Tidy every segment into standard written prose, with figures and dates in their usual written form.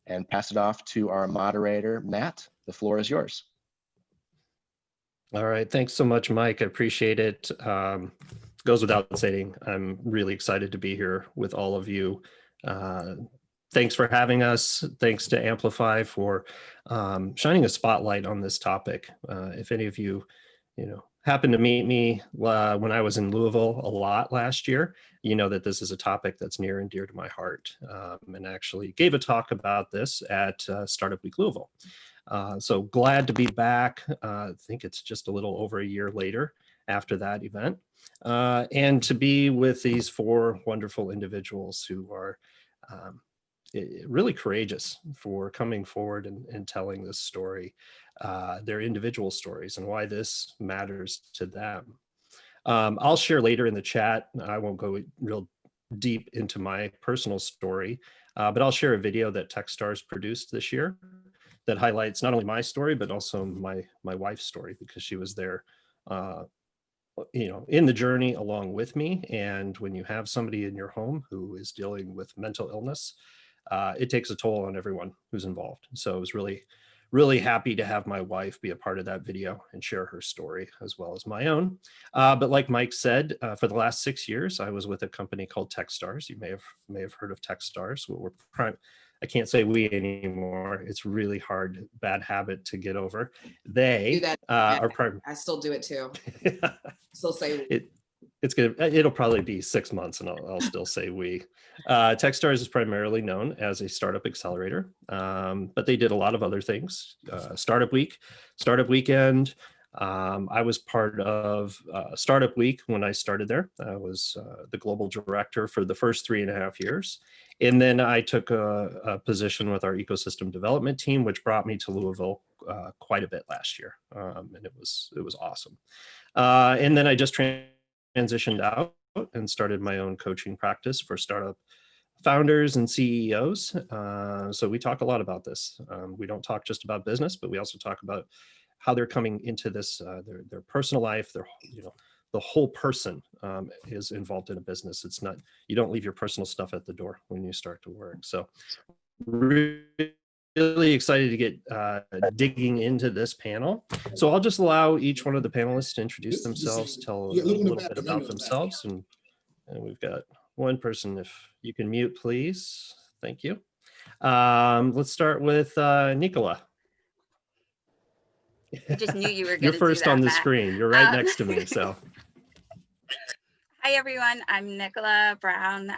and pass it off to our moderator, Matt. The floor is yours. All right, thanks so much, Mike. I appreciate it. Goes without saying, I'm really excited to be here with all of you. Thanks for having us. Thanks to Amplify for shining a spotlight on this topic. If any of you, happened to meet me when I was in Louisville a lot last year, you know that this is a topic that's near and dear to my heart, and actually gave a talk about this at Startup Week Louisville. So glad to be back. I think it's just a little over a year later after that event, and to be with these four wonderful individuals who are really courageous for coming forward and telling this story, their individual stories, and why this matters to them. I'll share later in the chat. I won't go real deep into my personal story, but I'll share a video that Techstars produced this year that highlights not only my story, but also my wife's story, because she was there in the journey along with me. And when you have somebody in your home who is dealing with mental illness, it takes a toll on everyone who's involved. So I was really, really happy to have my wife be a part of that video and share her story as well as my own. But like Mike said, for the last 6 years, I was with a company called Techstars. You may have heard of Techstars. I can't say we anymore. It's really hard, bad habit to get over. They are I still do it too. Still say it'll probably be 6 months and I'll still say we. Techstars is primarily known as a startup accelerator, but they did a lot of other things. Startup Week, Startup Weekend. I was part of Startup Week when I started there. I was the global director for the first 3.5 years. And then I took a position with our ecosystem development team, which brought me to Louisville quite a bit last year. And it was awesome. And then I just transitioned out and started my own coaching practice for startup founders and CEOs. So we talk a lot about this. We don't talk just about business, but we also talk about how they're coming into this, their personal life, the whole person is involved in a business. It's not, you don't leave your personal stuff at the door when you start to work. So really excited to get digging into this panel. So I'll just allow each one of the panelists to introduce themselves, tell a little bit about themselves. And we've got one person, if you can mute, please. Thank you. Let's start with Nicola. I just knew you were going to You're first do that, on the Matt. screen. You're right next to me, so. Hi, everyone. I'm Nicola Brown.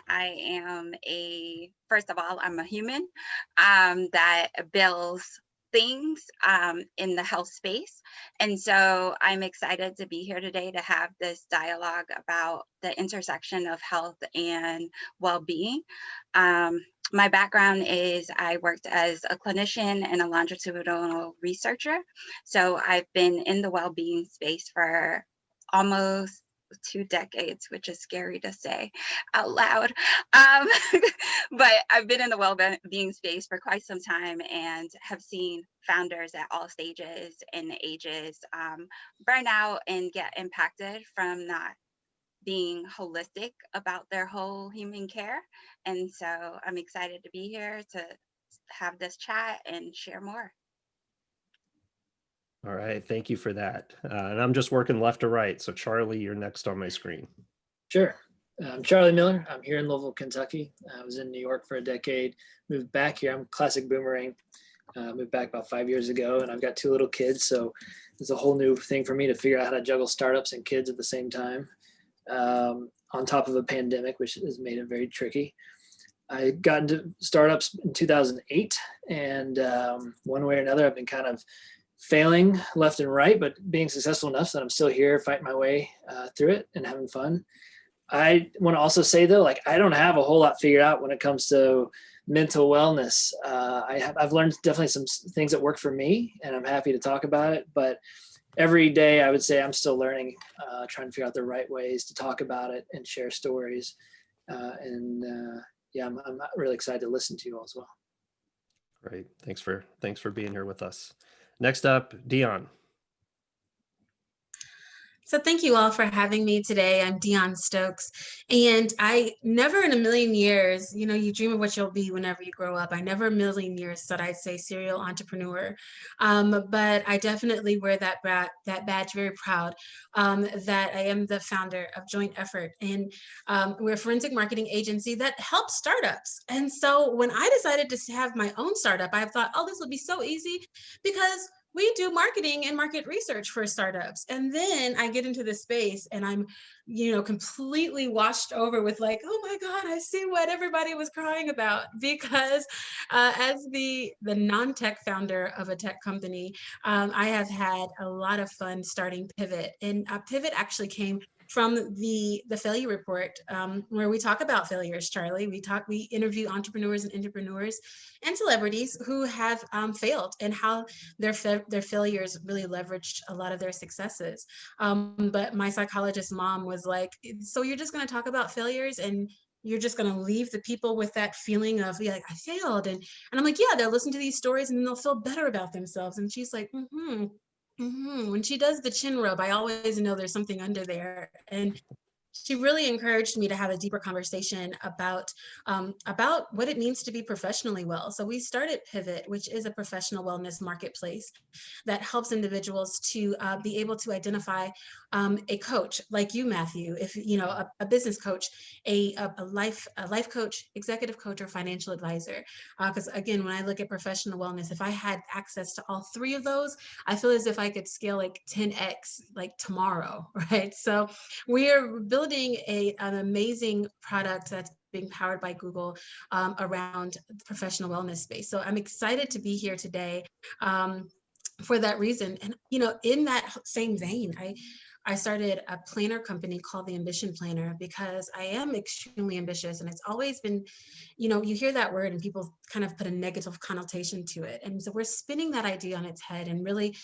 First of all, I'm a human that builds things in the health space. And so I'm excited to be here today to have this dialogue about the intersection of health and well-being. My background is I worked as a clinician and a longitudinal researcher. So I've been in the well-being space for almost 2 decades, which is scary to say out loud. But I've been in the well-being space for quite some time and have seen founders at all stages and ages burn out and get impacted from not being holistic about their whole human care. And so I'm excited to be here to have this chat and share more. All right, thank you for that. And I'm just working left to right. So Charlie, you're next on my screen. Sure. I'm Charlie Miller. I'm here in Louisville, Kentucky. I was in New York for a decade, moved back here. I'm classic boomerang. Moved back about 5 years ago, and I've got 2 little kids. So it's a whole new thing for me to figure out how to juggle startups and kids at the same time, on top of a pandemic, which has made it very tricky. I got into startups in 2008, and one way or another, I've been kind of failing left and right, but being successful enough that I'm still here fighting my way through it and having fun. I want to also say though, like, I don't have a whole lot figured out when it comes to mental wellness. I've learned definitely some things that work for me, and I'm happy to talk about it. But every day, I would say I'm still learning, trying to figure out the right ways to talk about it and share stories. Yeah, I'm really excited to listen to you all as well. Great, thanks for being here with us. Next up, Dion. So thank you all for having me today. I'm Dion Stokes, and I never in a million years, you dream of what you'll be whenever you grow up. I never a million years thought I'd say serial entrepreneur, but I definitely wear that badge very proud, that I am the founder of Joint Effort, and we're a forensic marketing agency that helps startups. And so when I decided to have my own startup, I thought, oh, this would be so easy because we do marketing and market research for startups. And then I get into this space and I'm, completely washed over with like, oh my God, I see what everybody was crying about. Because as the non-tech founder of a tech company, I have had a lot of fun starting Pivot. And Pivot actually came from the failure report, where we talk about failures, Charlie. We interview entrepreneurs and entrepreneurs and celebrities who have failed, and how their failures really leveraged a lot of their successes. But my psychologist mom was like, so you're just going to talk about failures and you're just going to leave the people with that feeling of like, I failed. And I'm like, yeah, they'll listen to these stories and they'll feel better about themselves. And she's like, when she does the chin rub, I always know there's something under there. And she really encouraged me to have a deeper conversation about what it means to be professionally well. So we started Pivot, which is a professional wellness marketplace that helps individuals to be able to identify a coach like you, Matthew, if a business coach, a life coach, executive coach, or financial advisor. Because again, when I look at professional wellness, if I had access to all three of those, I feel as if I could scale like 10x like tomorrow, right? So we are building an amazing product that's being powered by Google around the professional wellness space. So I'm excited to be here today for that reason. And, in that same vein, I started a planner company called the Ambition Planner because I am extremely ambitious, and it's always been, you hear that word and people kind of put a negative connotation to it. And so we're spinning that idea on its head and really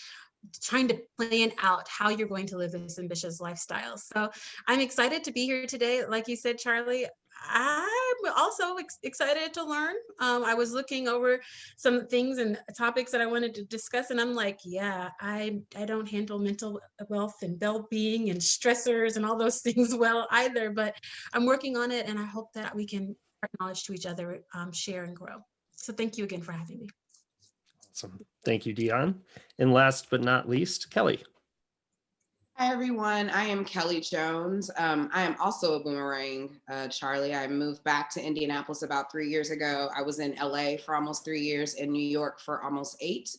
trying to plan out how you're going to live this ambitious lifestyle. So I'm excited to be here today. Like you said, Charlie, I'm also excited to learn. I was looking over some things and topics that I wanted to discuss, and I'm like, yeah, I don't handle mental wealth and well-being and stressors and all those things well either, but I'm working on it, and I hope that we can acknowledge to each other, share and grow. So thank you again for having me. Awesome. Thank you, Dion. And last but not least, Kelly. Hi, everyone. I am Kelly Jones. I am also a boomerang, Charlie. I moved back to Indianapolis about 3 years ago. I was in LA for almost 3 years, in New York for almost 8.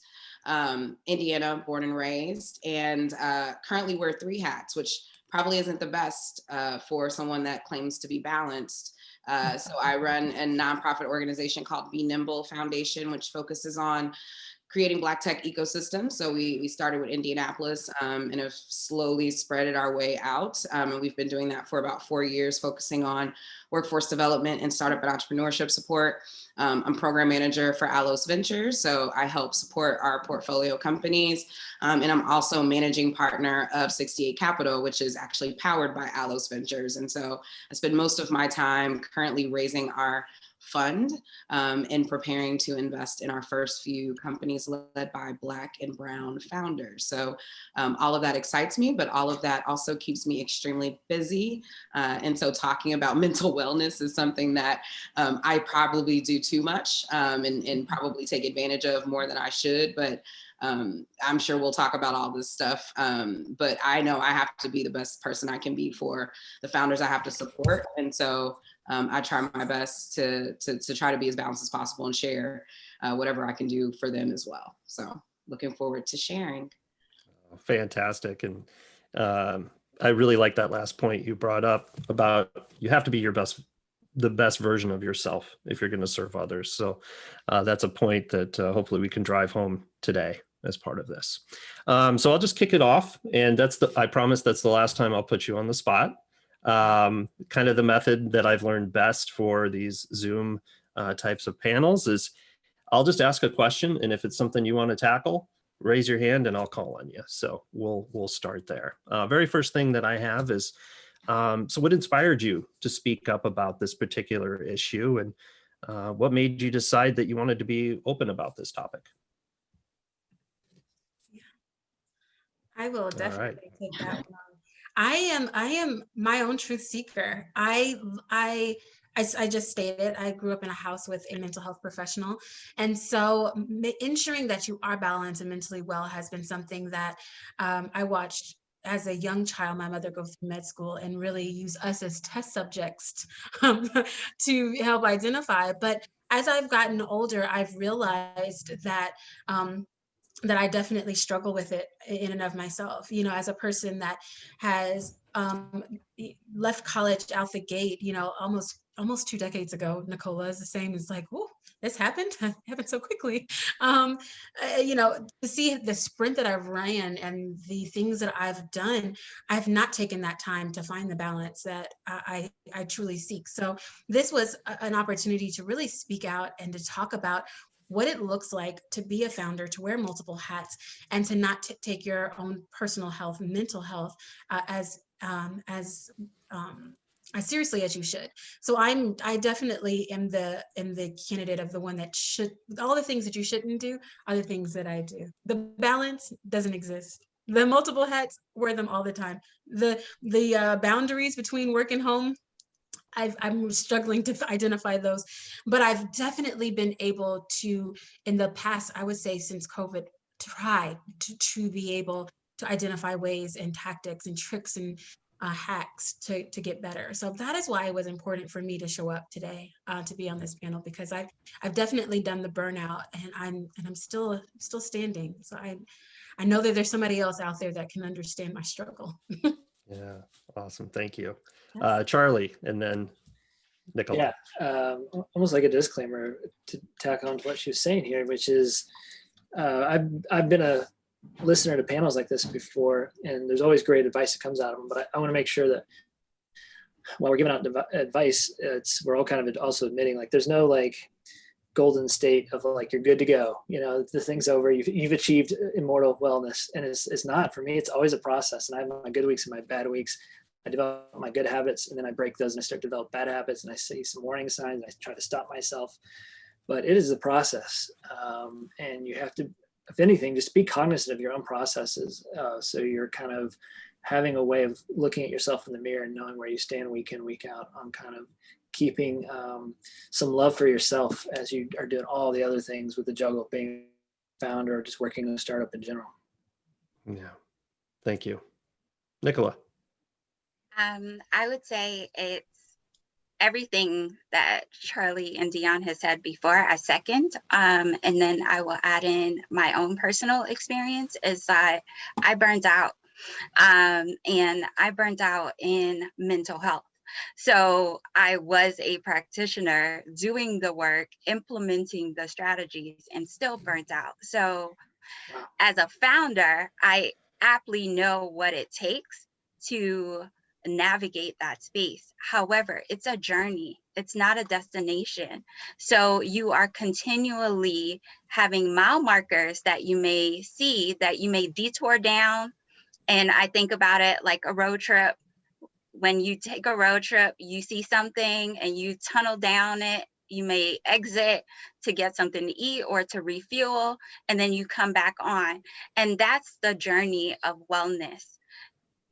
Indiana, born and raised, and currently wear 3 hats, which probably isn't the best for someone that claims to be balanced. So I run a nonprofit organization called Be Nimble Foundation, which focuses on creating Black tech ecosystems. So we started with Indianapolis and have slowly spread it our way out. And we've been doing that for about 4 years, focusing on workforce development and startup and entrepreneurship support. I'm program manager for Allos Ventures, so I help support our portfolio companies. And I'm also managing partner of 68 Capital, which is actually powered by Allos Ventures. And so I spend most of my time currently raising our fund and preparing to invest in our first few companies led by Black and Brown founders. So all of that excites me, but all of that also keeps me extremely busy. And so talking about mental wellness is something that I probably do too much and probably take advantage of more than I should, but I'm sure we'll talk about all this stuff. But I know I have to be the best person I can be for the founders I have to support. And so I try my best to try to be as balanced as possible and share whatever I can do for them as well. So looking forward to sharing. Fantastic. And I really like that last point you brought up about you have to be the best version of yourself if you're going to serve others. So that's a point that hopefully we can drive home today as part of this. So I'll just kick it off. And I promise that's the last time I'll put you on the spot. Kind of the method that I've learned best for these Zoom types of panels is I'll just ask a question, and if it's something you want to tackle, raise your hand and I'll call on you. So we'll start there. Very first thing that I have is, so what inspired you to speak up about this particular issue, and what made you decide that you wanted to be open about this topic? I will definitely take that one I am my own truth seeker. I just stated I grew up in a house with a mental health professional. And so ensuring that you are balanced and mentally well has been something that I watched as a young child, my mother go through med school and really use us as test subjects to help identify. But as I've gotten older, I've realized that that I definitely struggle with it in and of myself. You know, as a person that has left college out the gate, you know, almost 2 decades ago. Nicola is the same. It's like, oh, this happened. It happened so quickly. You know, to see the sprint that I've ran and the things that I've done, I've not taken that time to find the balance that I truly seek. So this was an opportunity to really speak out and to talk about what it looks like to be a founder, to wear multiple hats, and to not take your own personal health, mental health as seriously as you should. So I definitely am the candidate of the one that should, all the things that you shouldn't do are the things that I do. The balance doesn't exist. The multiple hats, wear them all the time. The boundaries between work and home, I'm struggling to identify those, but I've definitely been able to, in the past, I would say since COVID, try to be able to identify ways and tactics and tricks and hacks to get better. So that is why it was important for me to show up today, to be on this panel, because I've definitely done the burnout, and I'm still standing. So I know that there's somebody else out there that can understand my struggle. Yeah, awesome. Thank you. Charlie, and then Nicola. Yeah, almost like a disclaimer to tack on to what she was saying here, which is I've been a listener to panels like this before, and there's always great advice that comes out of them. But I want to make sure that while we're giving out advice, we're all kind of also admitting like there's no like golden state of like you're good to go. You know, the thing's over. You've achieved immortal wellness, and it's not. For me, it's always a process. And I have my good weeks and my bad weeks. I develop my good habits, and then I break those, and I start to develop bad habits, and I see some warning signs. I try to stop myself, but it is a process, and you have to, if anything, just be cognizant of your own processes. So you're kind of having a way of looking at yourself in the mirror and knowing where you stand week in, week out on kind of keeping some love for yourself as you are doing all the other things with the juggle of being a founder or just working in a startup in general. Yeah, thank you. Nicola. I would say it's everything that Charlie and Dion has said before, I second. And then I will add in my own personal experience is that I burned out, and I burned out in mental health. So I was a practitioner doing the work, implementing the strategies, and still burnt out. So as a founder, I aptly know what it takes to navigate that space. However, it's a journey. It's not a destination. So you are continually having mile markers that you may see, that you may detour down. And I think about it like a road trip. When you take a road trip, you see something and you tunnel down it. You may exit to get something to eat or to refuel, and then you come back on. And that's the journey of wellness.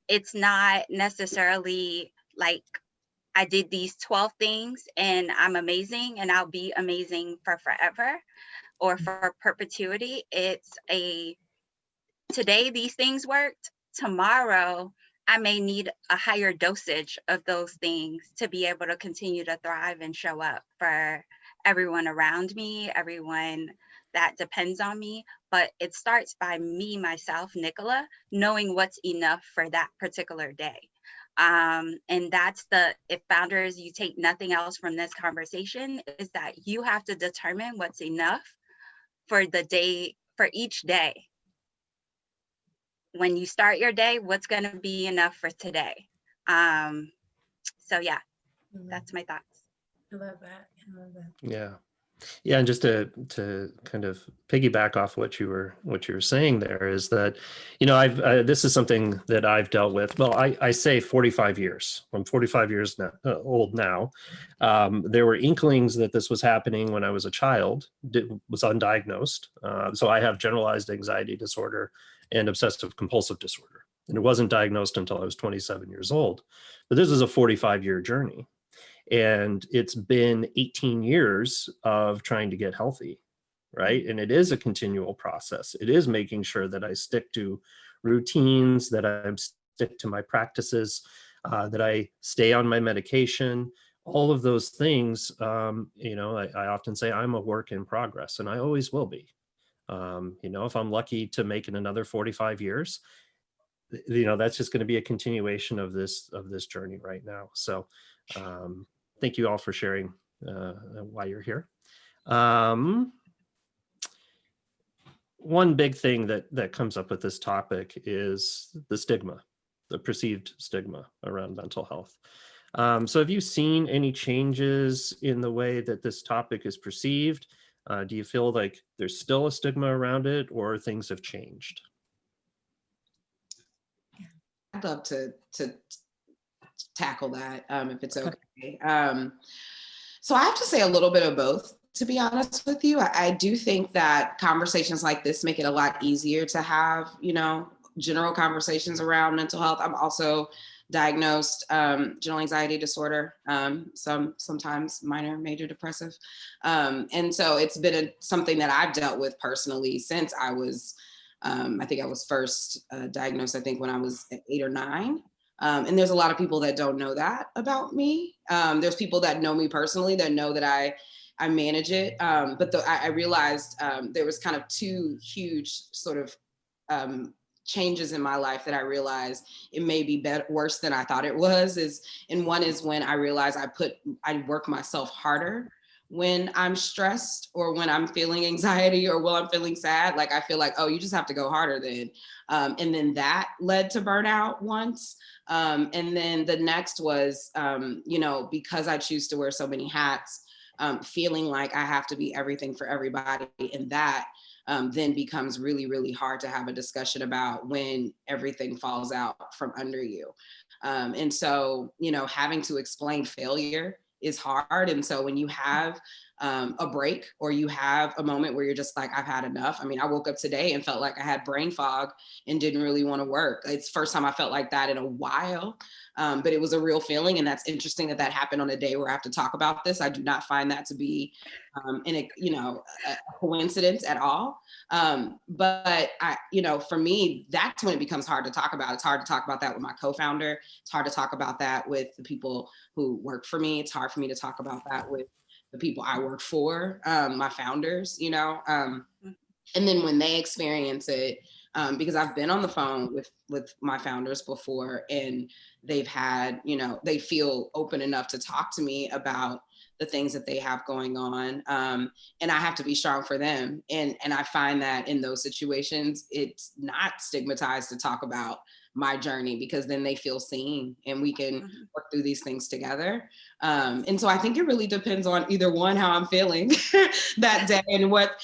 It's not necessarily like I did these 12 things and I'm amazing and I'll be amazing for forever or for perpetuity. It's today these things worked, tomorrow I may need a higher dosage of those things to be able to continue to thrive and show up for everyone around me, everyone that depends on me. But it starts by me, myself, Nicola, knowing what's enough for that particular day. And that's if founders, you take nothing else from this conversation, is that you have to determine what's enough for the day, for each day. When you start your day, what's going to be enough for today? So yeah, that's my thoughts. I love that. I love that. Yeah, and just to kind of piggyback off what you were saying there is that, you know, this is something that I've dealt with. Well, I say 45 years. I'm 45 years old now. There were inklings that this was happening when I was a child. Was undiagnosed. So I have generalized anxiety disorder and obsessive compulsive disorder. And it wasn't diagnosed until I was 27 years old. But this is a 45-year journey. And it's been 18 years of trying to get healthy, right? And it is a continual process. It is making sure that I stick to routines, that I stick to my practices, that I stay on my medication, all of those things. I often say I'm a work in progress, and I always will be. If I'm lucky to make it another 45 years, that's just going to be a continuation of this journey right now. So thank you all for sharing why you're here. One big thing that comes up with this topic is the stigma, the perceived stigma around mental health. So have you seen any changes in the way that this topic is perceived? Do you feel like there's still a stigma around it, or things have changed? I'd love to tackle that if it's okay. So I have to say a little bit of both, to be honest with you. I do think that conversations like this make it a lot easier to have, general conversations around mental health. I'm also diagnosed general anxiety disorder, sometimes minor, major depressive. And so it's been something that I've dealt with personally since I was, I think I was first diagnosed, when I was 8 or 9. And there's a lot of people that don't know that about me. There's people that know me personally that know that I manage it. But I realized there was kind of two huge sort of changes in my life that I realized it may be worse than I thought it was. And one is when I realized I work myself harder when I'm stressed or when I'm feeling anxiety or when I'm feeling sad. Like I feel like, oh, you just have to go harder then. And then that led to burnout once. And then the next was, because I choose to wear so many hats, feeling like I have to be everything for everybody. And that then becomes really, really hard to have a discussion about when everything falls out from under you. And so, having to explain failure is hard. And so when you have a break or you have a moment where you're just like, I've had enough. I woke up today and felt like I had brain fog and didn't really want to work. It's the first time I felt like that in a while, but it was a real feeling. And that's interesting that happened on a day where I have to talk about this. I do not find that to be a coincidence at all. But for me, that's when it becomes hard to talk about. It's hard to talk about that with my co-founder. It's hard to talk about that with the people who work for me. It's hard for me to talk about that with the people I work for, my founders, and then when they experience it, because I've been on the phone with my founders before, and they've had, they feel open enough to talk to me about the things that they have going on. And I have to be strong for them. And I find that in those situations, it's not stigmatized to talk about my journey, because then they feel seen and we can work through these things together. And so I think it really depends on either one, how I'm feeling that day and what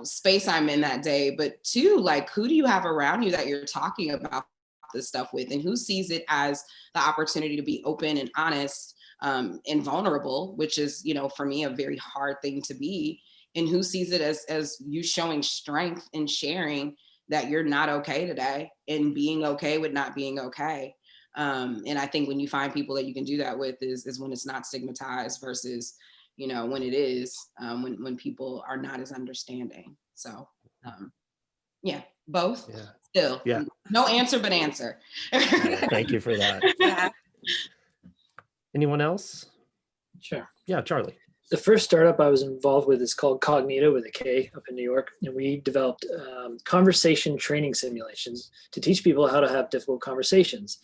space I'm in that day, but two, like, who do you have around you that you're talking about this stuff with, and who sees it as the opportunity to be open and honest and vulnerable, which is, for me, a very hard thing to be, and who sees it as you showing strength and sharing that you're not okay today and being okay with not being okay. And I think when you find people that you can do that with is when it's not stigmatized versus, when it is, when people are not as understanding. So both. Yeah. Still, yeah. No answer, but answer. Thank you for that. Yeah. Anyone else? Sure. Yeah, Charlie. The first startup I was involved with is called Cognito with a K up in New York. And we developed conversation training simulations to teach people how to have difficult conversations.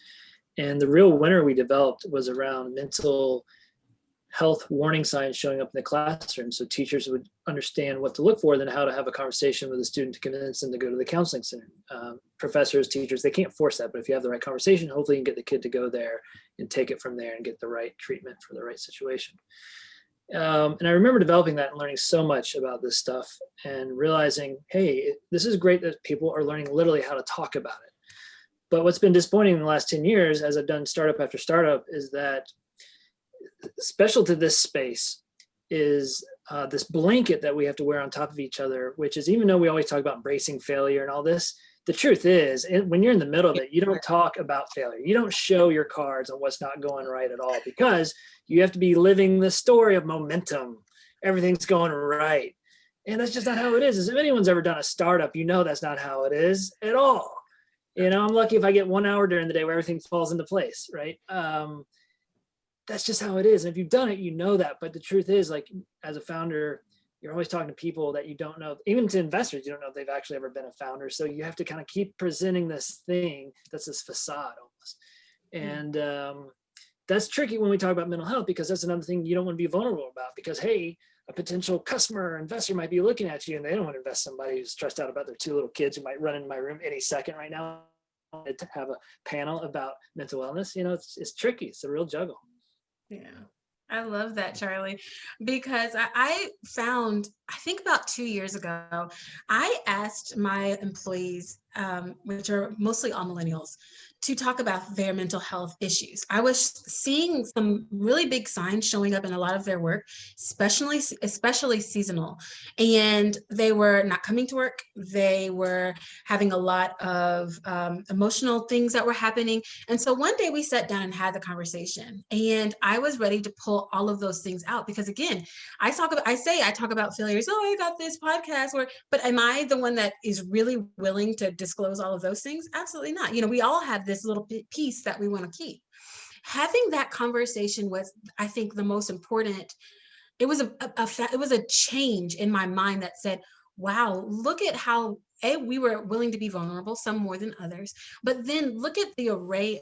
And the real winner we developed was around mental health warning signs showing up in the classroom. So teachers would understand what to look for, then how to have a conversation with a student to convince them to go to the counseling center. Professors, teachers, they can't force that, but if you have the right conversation, hopefully you can get the kid to go there and take it from there and get the right treatment for the right situation. And I remember developing that and learning so much about this stuff and realizing, hey, this is great that people are learning literally how to talk about it. But what's been disappointing in the last 10 years, as I've done startup after startup, is that special to this space is this blanket that we have to wear on top of each other, which is, even though we always talk about embracing failure and all this the truth is, when you're in the middle of it, you don't talk about failure. You don't show your cards on what's not going right at all, because you have to be living the story of momentum. Everything's going right. And that's just not how it is. If anyone's ever done a startup, you know that's not how it is at all. You know, I'm lucky if I get 1 hour during the day where everything falls into place, right? That's just how it is. And if you've done it, you know that. But the truth is, like, as a founder, you're always talking to people that you don't know, even to investors, you don't know if they've actually ever been a founder. So you have to kind of keep presenting this thing that's this facade almost. And that's tricky when we talk about mental health, because that's another thing you don't want to be vulnerable about, because, hey, a potential customer or investor might be looking at you and they don't want to invest somebody who's stressed out about their 2 little kids who might run into my room any second right now to have a panel about mental wellness. You know, it's tricky. It's a real juggle. Yeah, I love that, Charlie, because I found, I think about 2 years ago, I asked my employees, which are mostly all millennials, to talk about their mental health issues. I was seeing some really big signs showing up in a lot of their work, especially seasonal. And they were not coming to work. They were having a lot of emotional things that were happening. And so one day we sat down and had the conversation, and I was ready to pull all of those things out, because again, I talk about failures. Oh, I got this podcast but am I the one that is really willing to disclose all of those things? Absolutely not. You know, we all have this little piece that we want to keep. Having that conversation was, I think, the most important. It was a change in my mind that said, wow, look at how we were willing to be vulnerable, some more than others, but then look at the array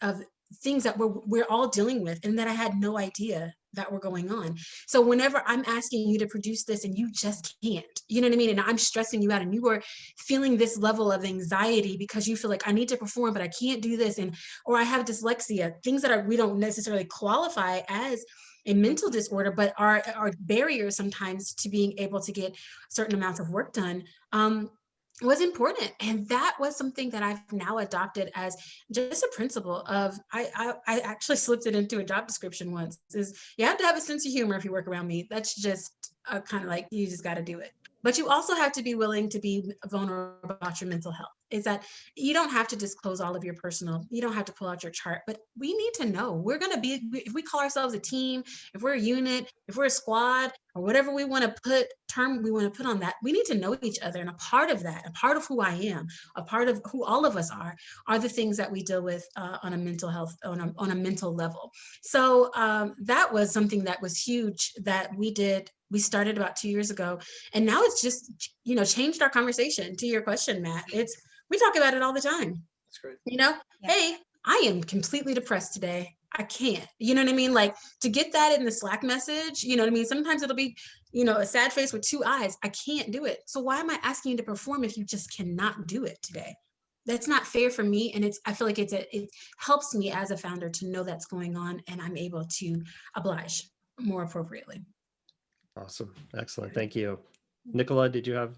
of things that we're all dealing with and that I had no idea that were going on. So whenever I'm asking you to produce this and you just can't, you know what I mean? And I'm stressing you out and you are feeling this level of anxiety because you feel like I need to perform, but I can't do this. Or I have dyslexia, things that we don't necessarily qualify as a mental disorder, but are barriers sometimes to being able to get certain amounts of work done. Was important. And that was something that I've now adopted as just a principle of, I actually slipped it into a job description once, is you have to have a sense of humor if you work around me. That's just kind of like, you just got to do it. But you also have to be willing to be vulnerable about your mental health. Is that you don't have to disclose all of your personal, you don't have to pull out your chart, but we need to know. We're going to be, if we call ourselves a team, if we're a unit, if we're a squad, or whatever we want to put on that, we need to know each other. And a part of that, a part of who I am, a part of who all of us are the things that we deal with on a mental health, on a mental level. So that was something that was huge that we did. We started about 2 years ago, and now it's just, changed our conversation. To your question, Matt, we talk about it all the time. That's great. Yeah. Hey, I am completely depressed today. I can't, you know what I mean? Like, to get that in the Slack message, you know what I mean? Sometimes it'll be, a sad face with 2 eyes. I can't do it. So why am I asking you to perform if you just cannot do it today? That's not fair for me. And I feel like it helps me as a founder to know that's going on, and I'm able to oblige more appropriately. Awesome. Excellent. Thank you. Nicola, did you have?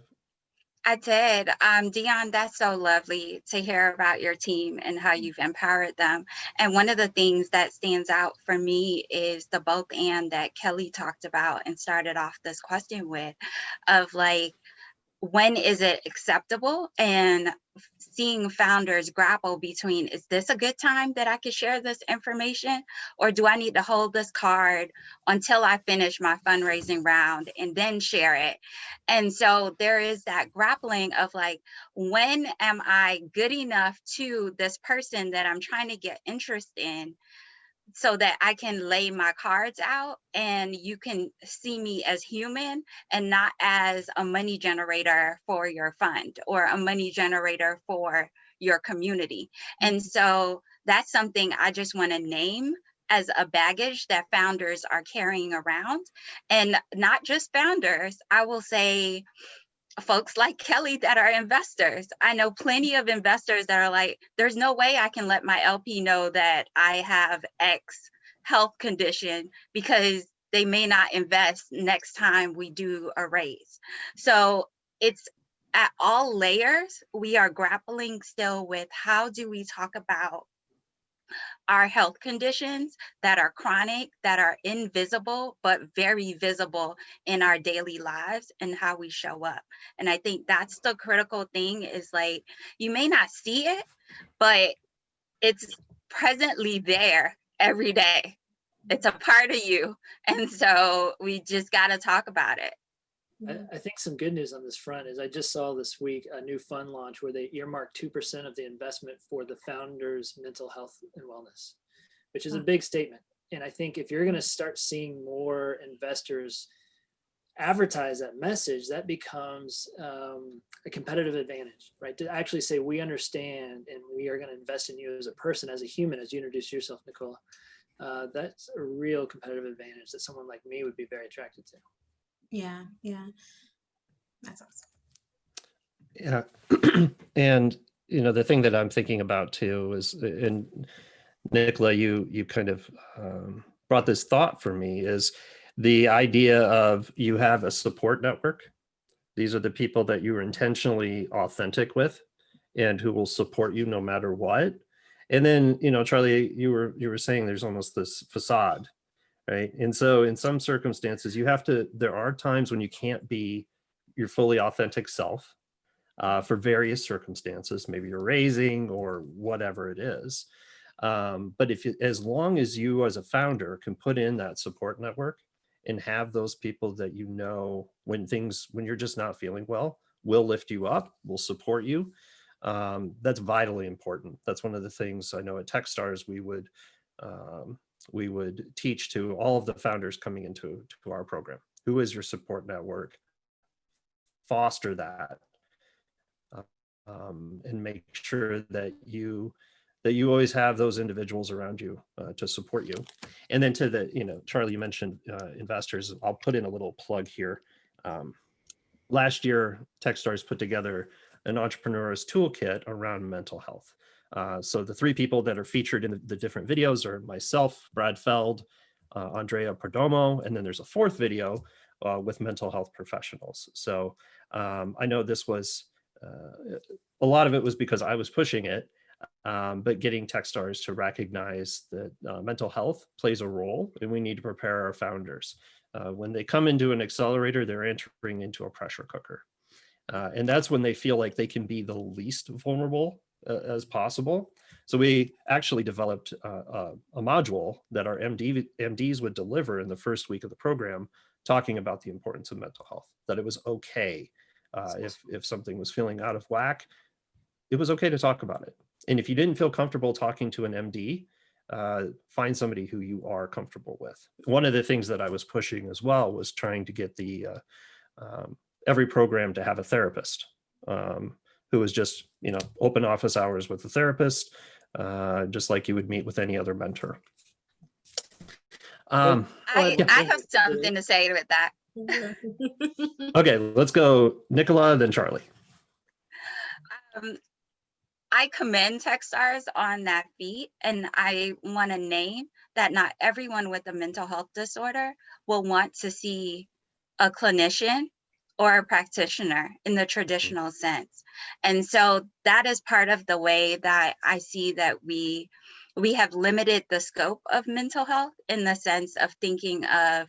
I did. Dion, that's so lovely to hear about your team and how you've empowered them. And one of the things that stands out for me is the both and that Kelly talked about and started off this question with, of like, when is it acceptable? And seeing founders grapple between, is this a good time that I could share this information? Or do I need to hold this card until I finish my fundraising round and then share it? And so there is that grappling of like, when am I good enough to this person that I'm trying to get interest in, so that I can lay my cards out and you can see me as human and not as a money generator for your fund or a money generator for your community. And so that's something I just want to name as a baggage that founders are carrying around. And not just founders, I will say folks like Kelly that are investors. I know plenty of investors that are like, there's no way I can let my LP know that I have X health condition because they may not invest next time we do a raise. So it's at all layers, we are grappling still with how do we talk about are health conditions that are chronic, that are invisible, but very visible in our daily lives and how we show up. And I think that's the critical thing is like, you may not see it, but it's presently there every day. It's a part of you. And so we just got to talk about it. I think some good news on this front is I just saw this week a new fund launch where they earmarked 2% of the investment for the founders' mental health and wellness, which is a big statement. And I think if you're going to start seeing more investors advertise that message, that becomes a competitive advantage, right? To actually say, we understand and we are going to invest in you as a person, as a human, as you introduced yourself, Nicola. That's a real competitive advantage that someone like me would be very attracted to. Yeah, yeah. That's awesome. Yeah. And, you know, the thing that I'm thinking about too is, and Nicola, you kind of brought this thought for me, is the idea of you have a support network. These are the people that you are intentionally authentic with and who will support you no matter what. And then, you know, Charlie, you were saying there's almost this facade, right? And so in some circumstances, there are times when you can't be your fully authentic self for various circumstances, maybe you're raising or whatever it is. But as long as you as a founder can put in that support network and have those people that, you know, when you're just not feeling well, will lift you up, will support you. That's vitally important. That's one of the things I know at Techstars we would teach to all of the founders coming into our program. Who is your support network? Foster that, and make sure that you always have those individuals around you to support you. And then to the, you know, Charlie, you mentioned investors. I'll put in a little plug here. Last year, Techstars put together an entrepreneur's toolkit around mental health. So the three people that are featured in the different videos are myself, Brad Feld, Andrea Perdomo, and then there's a fourth video with mental health professionals. So I know this was, a lot of it was because I was pushing it, but getting Techstars to recognize that mental health plays a role, and we need to prepare our founders. When they come into an accelerator, they're entering into a pressure cooker. And that's when they feel like they can be the least vulnerable as possible. So we actually developed a module that our MDs would deliver in the first week of the program, talking about the importance of mental health, that it was okay if something was feeling out of whack, it was okay to talk about it. And if you didn't feel comfortable talking to an MD, find somebody who you are comfortable with. One of the things that I was pushing as well was trying to get the every program to have a therapist who was just, you know, open office hours with a therapist, just like you would meet with any other mentor. I have something to say with that. Okay, let's go Nicola, then Charlie. I commend Techstars on that feat, and I want to name that not everyone with a mental health disorder will want to see a clinician or a practitioner in the traditional sense. And so that is part of the way that I see that we have limited the scope of mental health, in the sense of thinking of,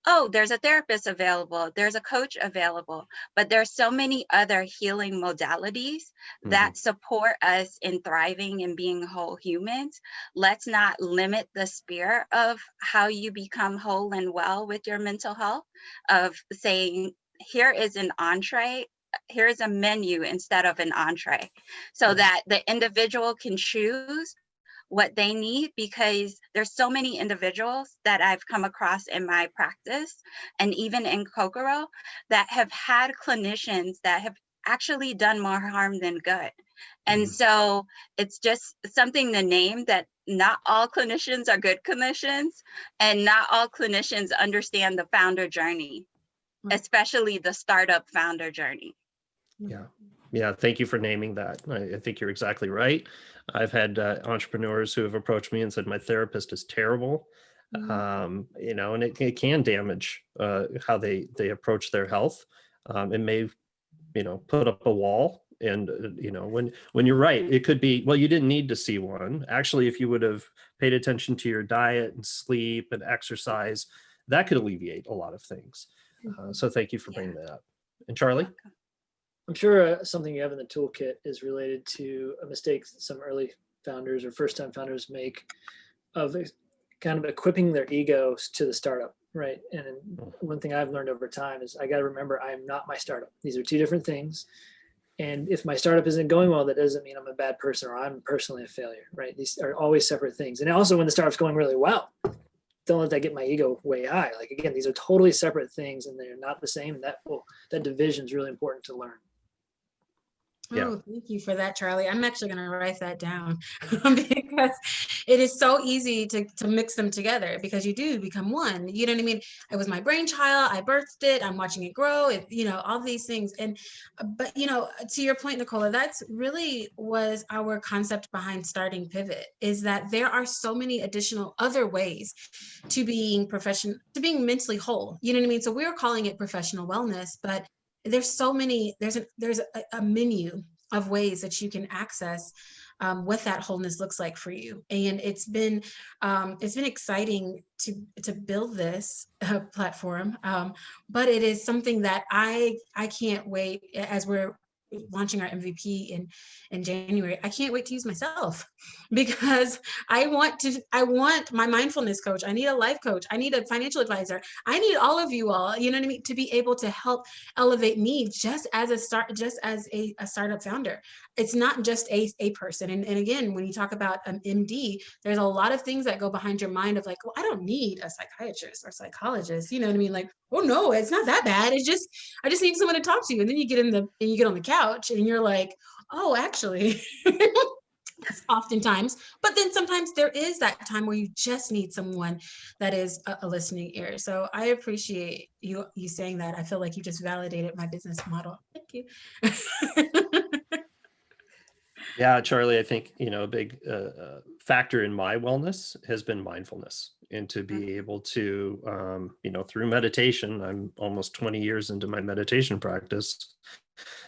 oh, there's a therapist available, there's a coach available, but there's so many other healing modalities that support us in thriving and being whole humans. Let's not limit the sphere of how you become whole and well with your mental health, of saying, here is an entree, here is a menu instead of an entree, so that the individual can choose what they need, because there's so many individuals that I've come across in my practice and even in Kokoro that have had clinicians that have actually done more harm than good. And so it's just something to name, that not all clinicians are good clinicians, and not all clinicians understand the founder journey, especially the startup founder journey. Yeah, thank you for naming that. I think you're exactly right. I've had entrepreneurs who have approached me and said, my therapist is terrible. You know, and it can damage how they approach their health. It may, you know, put up a wall And when you're right, it could be, well, you didn't need to see one. Actually, if you would have paid attention to your diet and sleep and exercise, that could alleviate a lot of things. So thank you for bringing that up. And Charlie? I'm sure something you have in the toolkit is related to a mistake some early founders or first-time founders make of kind of equipping their egos to the startup, right? And one thing I've learned over time is I got to remember I am not my startup. These are two different things. And if my startup isn't going well, that doesn't mean I'm a bad person or I'm personally a failure, right? These are always separate things. And also when the startup's going really well, don't let that get my ego way high. Like, again, these are totally separate things and they're not the same. And that division is really important to learn. Yeah. Oh, thank you for that, Charlie. I'm actually going to write that down because it is so easy to mix them together because you do become one. You know what I mean? It was my brainchild. I birthed it. I'm watching it grow. All these things. But to your point, Nicola, that's really was our concept behind starting Pivot, is that there are so many additional other ways to being mentally whole. You know what I mean? So we're calling it professional wellness, but there's so many, there's a menu of ways that you can access what that wholeness looks like for you. And it's been exciting to build this platform. But it is something that I can't wait, as we're launching our MVP in January. I can't wait to use myself because I want my mindfulness coach. I need a life coach. I need a financial advisor. I need all of you all, you know what I mean, to be able to help elevate me just as a startup founder. It's not just a person. And again, when you talk about an MD, there's a lot of things that go behind your mind of like, well, I don't need a psychiatrist or psychologist. You know what I mean? Like, oh no, it's not that bad. I just need someone to talk to. And then you get on the couch and you're like, oh, actually, oftentimes. But then sometimes there is that time where you just need someone that is a listening ear. So I appreciate you saying that. I feel like you just validated my business model. Thank you. Yeah, Charlie, I think, a big factor in my wellness has been mindfulness, and to be able to, through meditation, I'm almost 20 years into my meditation practice,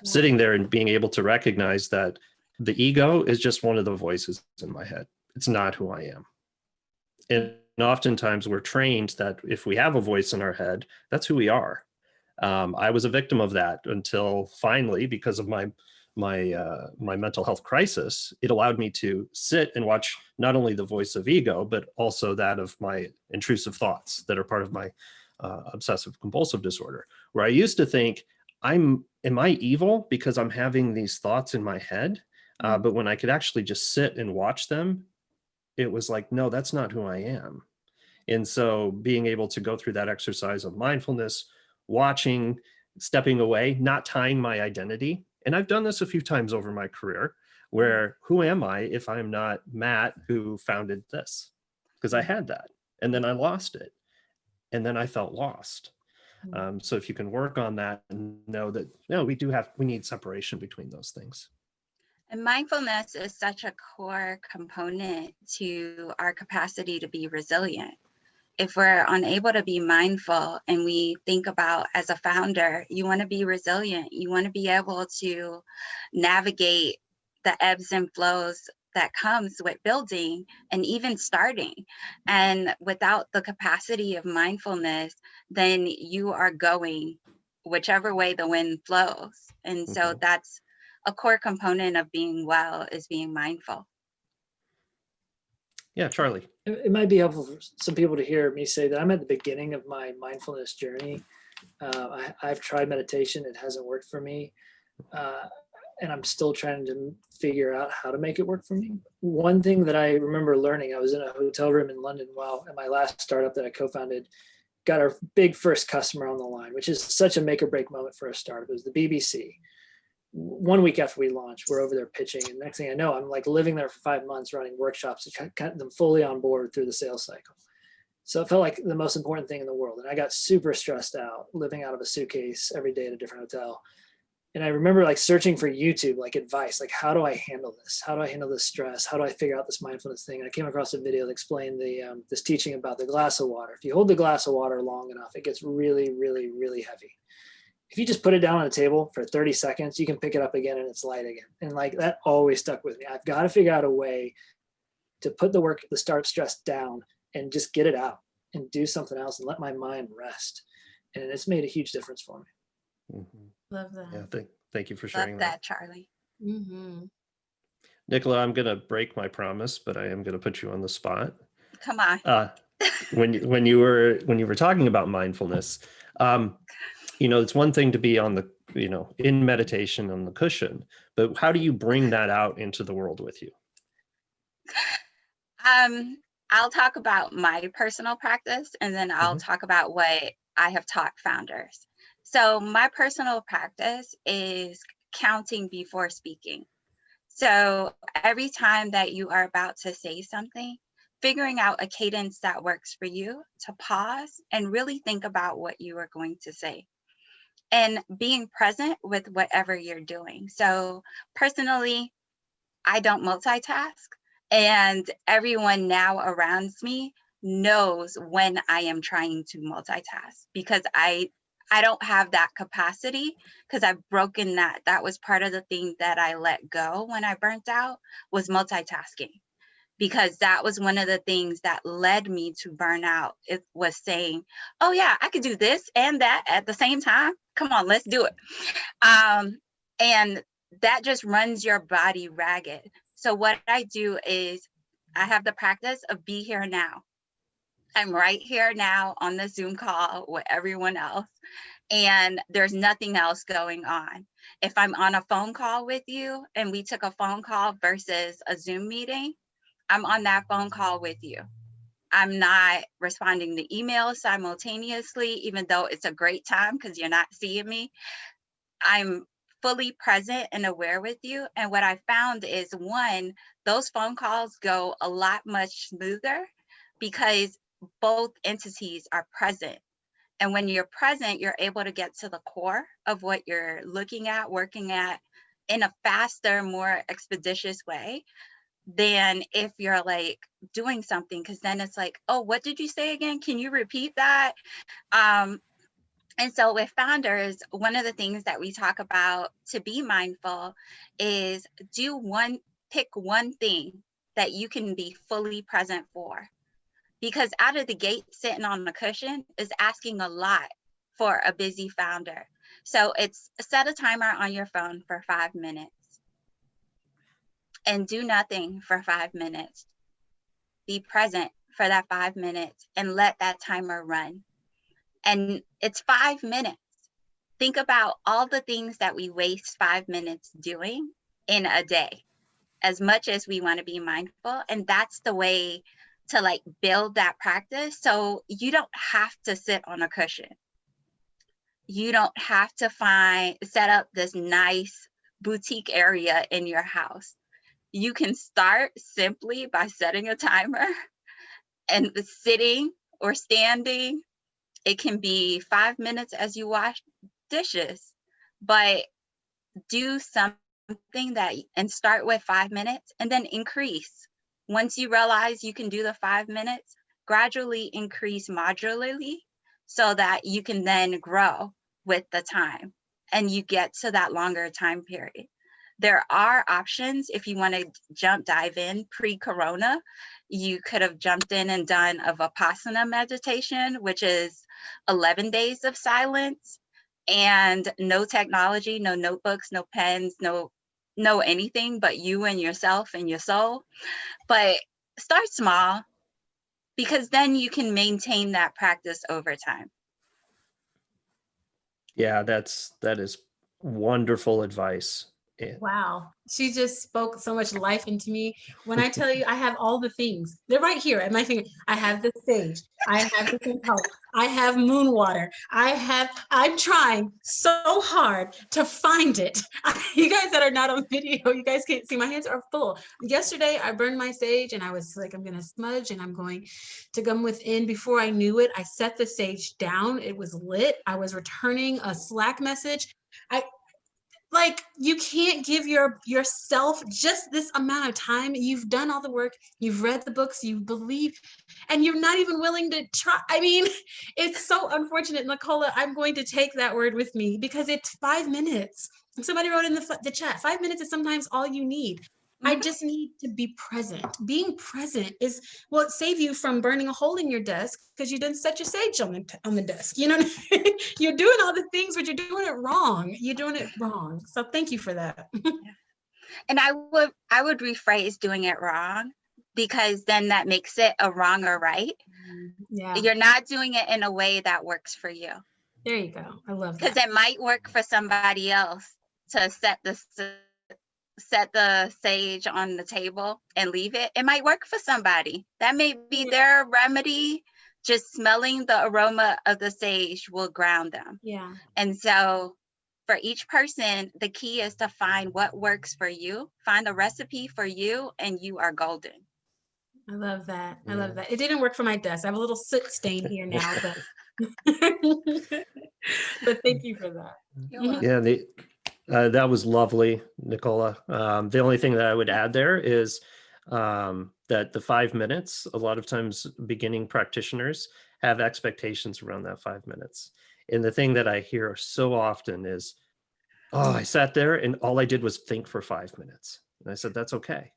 sitting there and being able to recognize that the ego is just one of the voices in my head. It's not who I am. And oftentimes we're trained that if we have a voice in our head, that's who we are. I was a victim of that until finally, because of my mental health crisis, it allowed me to sit and watch not only the voice of ego, but also that of my intrusive thoughts that are part of my obsessive compulsive disorder, where I used to think, am I evil because I'm having these thoughts in my head? But when I could actually just sit and watch them, it was like, no, that's not who I am. And so being able to go through that exercise of mindfulness, watching, stepping away, not tying my identity. And I've done this a few times over my career where who am I if I'm not Matt who founded this? Because I had that and then I lost it and then I felt lost. So if you can work on that and know that, no, we need separation between those things. And mindfulness is such a core component to our capacity to be resilient. If we're unable to be mindful and we think about, as a founder, you want to be resilient, you want to be able to navigate the ebbs and flows that comes with building and even starting. And without the capacity of mindfulness, then you are going whichever way the wind flows. And so that's a core component of being well, is being mindful. Yeah, Charlie. It might be helpful for some people to hear me say that I'm at the beginning of my mindfulness journey. I've tried meditation. It hasn't worked for me. And I'm still trying to figure out how to make it work for me. One thing that I remember learning, I was in a hotel room in London while at my last startup that I co-founded, got our big first customer on the line, which is such a make or break moment for a startup. It was the BBC. 1 week after we launched, we're over there pitching. And next thing I know, I'm like living there for 5 months, running workshops to get them fully on board through the sales cycle. So it felt like the most important thing in the world. And I got super stressed out, living out of a suitcase every day at a different hotel. And I remember like searching for YouTube, like advice, like how do I handle this? How do I handle this stress? How do I figure out this mindfulness thing? And I came across a video that explained this teaching about the glass of water. If you hold the glass of water long enough, it gets really, really, really heavy. if you just put it down on the table for 30 seconds, you can pick it up again and it's light again. And like that always stuck with me. I've got to figure out a way to put the start stress down and just get it out and do something else and let my mind rest. And it's made a huge difference for me. Mhm. Love that. Yeah, thank you for Love sharing that, Charlie. Mhm. Nicola, I'm going to break my promise, but I am going to put you on the spot. Come on. When you were talking about mindfulness, it's one thing to be on the, in meditation on the cushion, but how do you bring that out into the world with you? I'll talk about my personal practice, and then I'll talk about what I have taught founders. So my personal practice is counting before speaking. So every time that you are about to say something, figuring out a cadence that works for you, to pause and really think about what you are going to say and being present with whatever you're doing. So personally, I don't multitask, and everyone now around me knows when I am trying to multitask, because I don't have that capacity, because I've broken that. That was part of the thing that I let go when I burnt out, was multitasking, because that was one of the things that led me to burnout. It was saying, oh yeah, I could do this and that at the same time. Come on, let's do it. And that just runs your body ragged. So what I do is I have the practice of be here now. I'm right here now on the Zoom call with everyone else, and there's nothing else going on. If I'm on a phone call with you and we took a phone call versus a Zoom meeting, I'm on that phone call with you. I'm not responding to emails simultaneously, even though it's a great time because you're not seeing me. I'm fully present and aware with you. And what I found is, one, those phone calls go a lot much smoother because both entities are present. And when you're present, you're able to get to the core of what you're looking at, working at, in a faster, more expeditious way than if you're like doing something, because then it's like, oh, what did you say again? Can you repeat that? And so with founders, one of the things that we talk about to be mindful is pick one thing that you can be fully present for. Because out of the gate, sitting on the cushion is asking a lot for a busy founder. So it's set a timer on your phone for 5 minutes and do nothing for 5 minutes. Be present for that 5 minutes and let that timer run. And it's 5 minutes. Think about all the things that we waste 5 minutes doing in a day, as much as we want to be mindful. And that's the way to like build that practice. So you don't have to sit on a cushion. You don't have to set up this nice boutique area in your house. You can start simply by setting a timer and sitting or standing. It can be 5 minutes as you wash dishes, but do something and start with 5 minutes and then increase. Once you realize you can do the 5 minutes, gradually increase modularly so that you can then grow with the time and you get to that longer time period. There are options if you want to dive in pre-corona. You could have jumped in and done a Vipassana meditation, which is 11 days of silence and no technology, no notebooks, no pens, no anything but you and yourself and your soul. But start small, because then you can maintain that practice over time. Yeah, that is wonderful advice. Wow. She just spoke so much life into me. When I tell you I have all the things, they're right here at my finger. I have the sage. I have the impulse. I have moon water. I'm trying so hard to find it. You guys that are not on video, you guys can't see, my hands are full. Yesterday I burned my sage and I was like, I'm going to smudge and I'm going to come within. Before I knew it, I set the sage down. It was lit. I was returning a Slack message. like you can't give yourself just this amount of time. You've done all the work, you've read the books, you believe, and you're not even willing to try. I mean, it's so unfortunate, Nicola. I'm going to take that word with me because it's 5 minutes. Somebody wrote in the chat, 5 minutes is sometimes all you need. I just need to be present. Being present is what save you from burning a hole in your desk because you didn't set your sage on the desk. You know, you're doing all the things, but you're doing it wrong. You're doing it wrong. So thank you for that. And I would rephrase doing it wrong, because then that makes it a wrong or right. Yeah, You're not doing it in a way that works for you, there you go. I love because that. it might work for somebody else to set the sage on the table and leave it. It might work for somebody. That may be their remedy. Just smelling the aroma of the sage will ground them. Yeah, And so for each person, the key is to find what works for you, find the recipe for you, and you are golden. I love that. I Yeah. love that. It didn't work for my desk. I have a little soot stain here now, but but thank you for that. You're welcome. Yeah, that was lovely, Nicola. The only thing that I would add there is that the 5 minutes, a lot of times beginning practitioners have expectations around that 5 minutes. And the thing that I hear so often is, oh, I sat there and all I did was think for 5 minutes. And I said, that's okay.